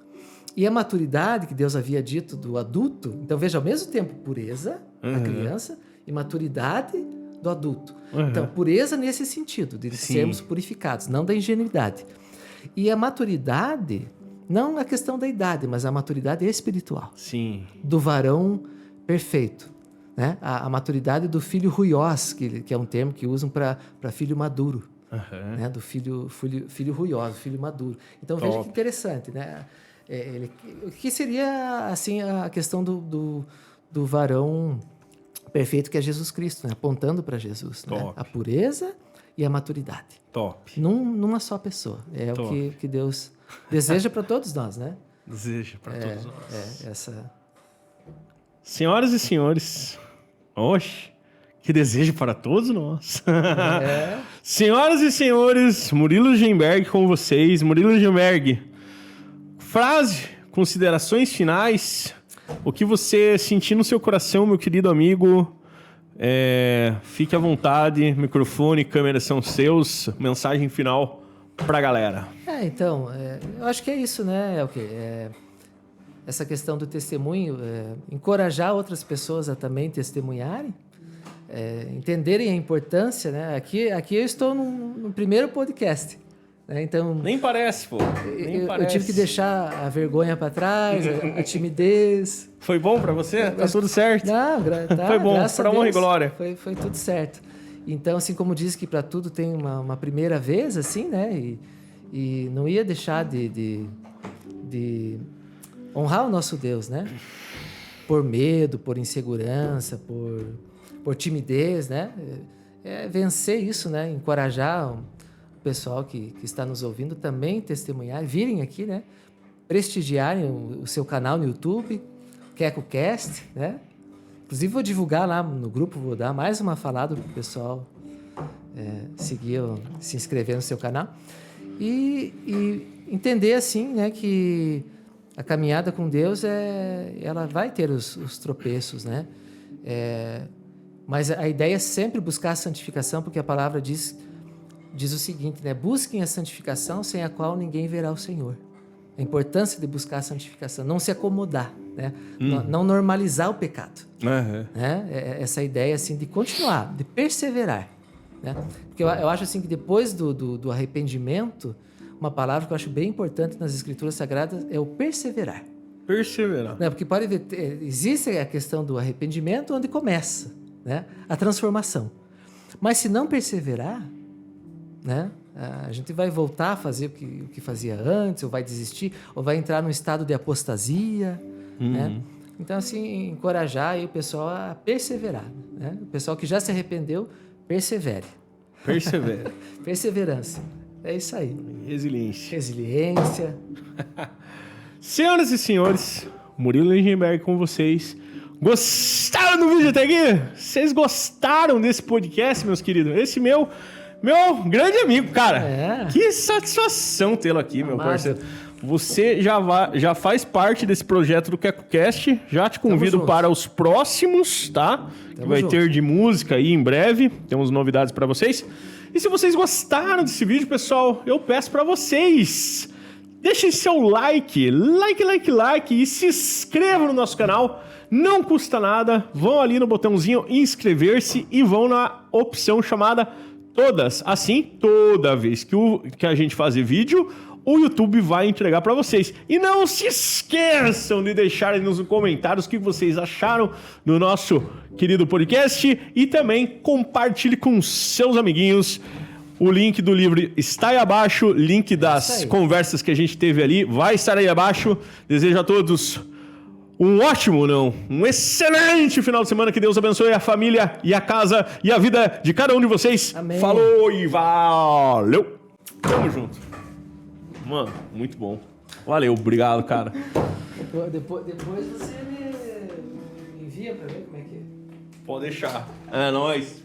E a maturidade que Deus havia dito do adulto, então veja, ao mesmo tempo, pureza da criança e maturidade do adulto. Então, pureza nesse sentido, de sermos purificados, não da ingenuidade. E a maturidade, não a questão da idade, mas a maturidade espiritual. Sim. Do varão perfeito. Né? A maturidade do filho ruiós, que é um termo que usam para filho maduro. Né? Do filho ruiós, filho maduro. Então, veja que interessante, né? O que seria assim a questão do varão perfeito, que é Jesus Cristo, né? Apontando para Jesus, né? A pureza e a maturidade. Top. Numa só pessoa. É o que Deus deseja para todos nós, né? Deseja para todos nós. Essa... Senhoras e senhores, oxe, que desejo para todos nós. Senhoras e senhores, Murilo Gemberg com vocês. Murilo Gemberg, frase, considerações finais, o que você sentir no seu coração, meu querido amigo. Fique à vontade, microfone, câmera são seus. Mensagem final pra galera. Eu acho que é isso, né? Essa questão do testemunho, encorajar outras pessoas a também testemunharem, entenderem a importância, né? Aqui eu estou no primeiro podcast, né? Então nem parece, pô. Eu tive que deixar a vergonha para trás, a timidez. Foi bom para você? Tá tudo certo? Não, foi bom, para honra e glória. Foi tudo certo. Então, assim como diz que para tudo tem uma primeira vez, assim, né? E não ia deixar de honrar o nosso Deus, né? Por medo, por insegurança, por timidez, né? Vencer isso, né? Encorajar o pessoal que está nos ouvindo também testemunhar, virem aqui, né? Prestigiarem o seu canal no YouTube, KecoCast, né? Inclusive vou divulgar lá no grupo, vou dar mais uma falada para o pessoal seguir, se inscrever no seu canal e entender assim, né, que a caminhada com Deus ela vai ter os tropeços, né? Mas a ideia é sempre buscar a santificação, porque a palavra diz o seguinte, né? Busquem a santificação sem a qual ninguém verá o Senhor. A importância de buscar a santificação, não se acomodar, né? Não normalizar o pecado. Né? Essa ideia assim, de continuar, de perseverar. Né? Porque eu acho assim, que depois do arrependimento, uma palavra que eu acho bem importante nas Escrituras Sagradas é o perseverar. Perseverar. Né? Porque pode ver, existe a questão do arrependimento onde começa, né, a transformação. Mas se não perseverar, né, a gente vai voltar a fazer o que fazia antes, ou vai desistir, ou vai entrar num estado de apostasia. Né? Então, assim, encorajar aí o pessoal a perseverar. Né? O pessoal que já se arrependeu, persevere. Persevere. Perseverança. É isso aí. Resiliência. Senhoras e senhores, Murilo Gemberg com vocês. Gostaram do vídeo até aqui? Vocês gostaram desse podcast, meus queridos? Esse meu grande amigo, cara. Que satisfação tê-lo aqui, meu parceiro. Você já faz parte desse projeto do KecoCast. Já te convido para os próximos, tá? Que vai ter de música aí em breve. Temos novidades para vocês. E se vocês gostaram desse vídeo, pessoal, eu peço para vocês, deixem seu like e se inscrevam no nosso canal. Não custa nada. Vão ali no botãozinho inscrever-se e vão na opção chamada Todas. Assim, toda vez que a gente fazer vídeo, o YouTube vai entregar para vocês. E não se esqueçam de deixarem nos comentários o que vocês acharam do nosso querido podcast e também compartilhe com seus amiguinhos. O link do livro está aí abaixo, link das conversas que a gente teve ali vai estar aí abaixo. Desejo a todos um excelente final de semana. Que Deus abençoe a família e a casa e a vida de cada um de vocês. Amém. Falou e valeu. Tamo junto. Mano, muito bom. Valeu, obrigado, cara. Depois você me envia pra ver como é que é. Pode deixar. É nóis.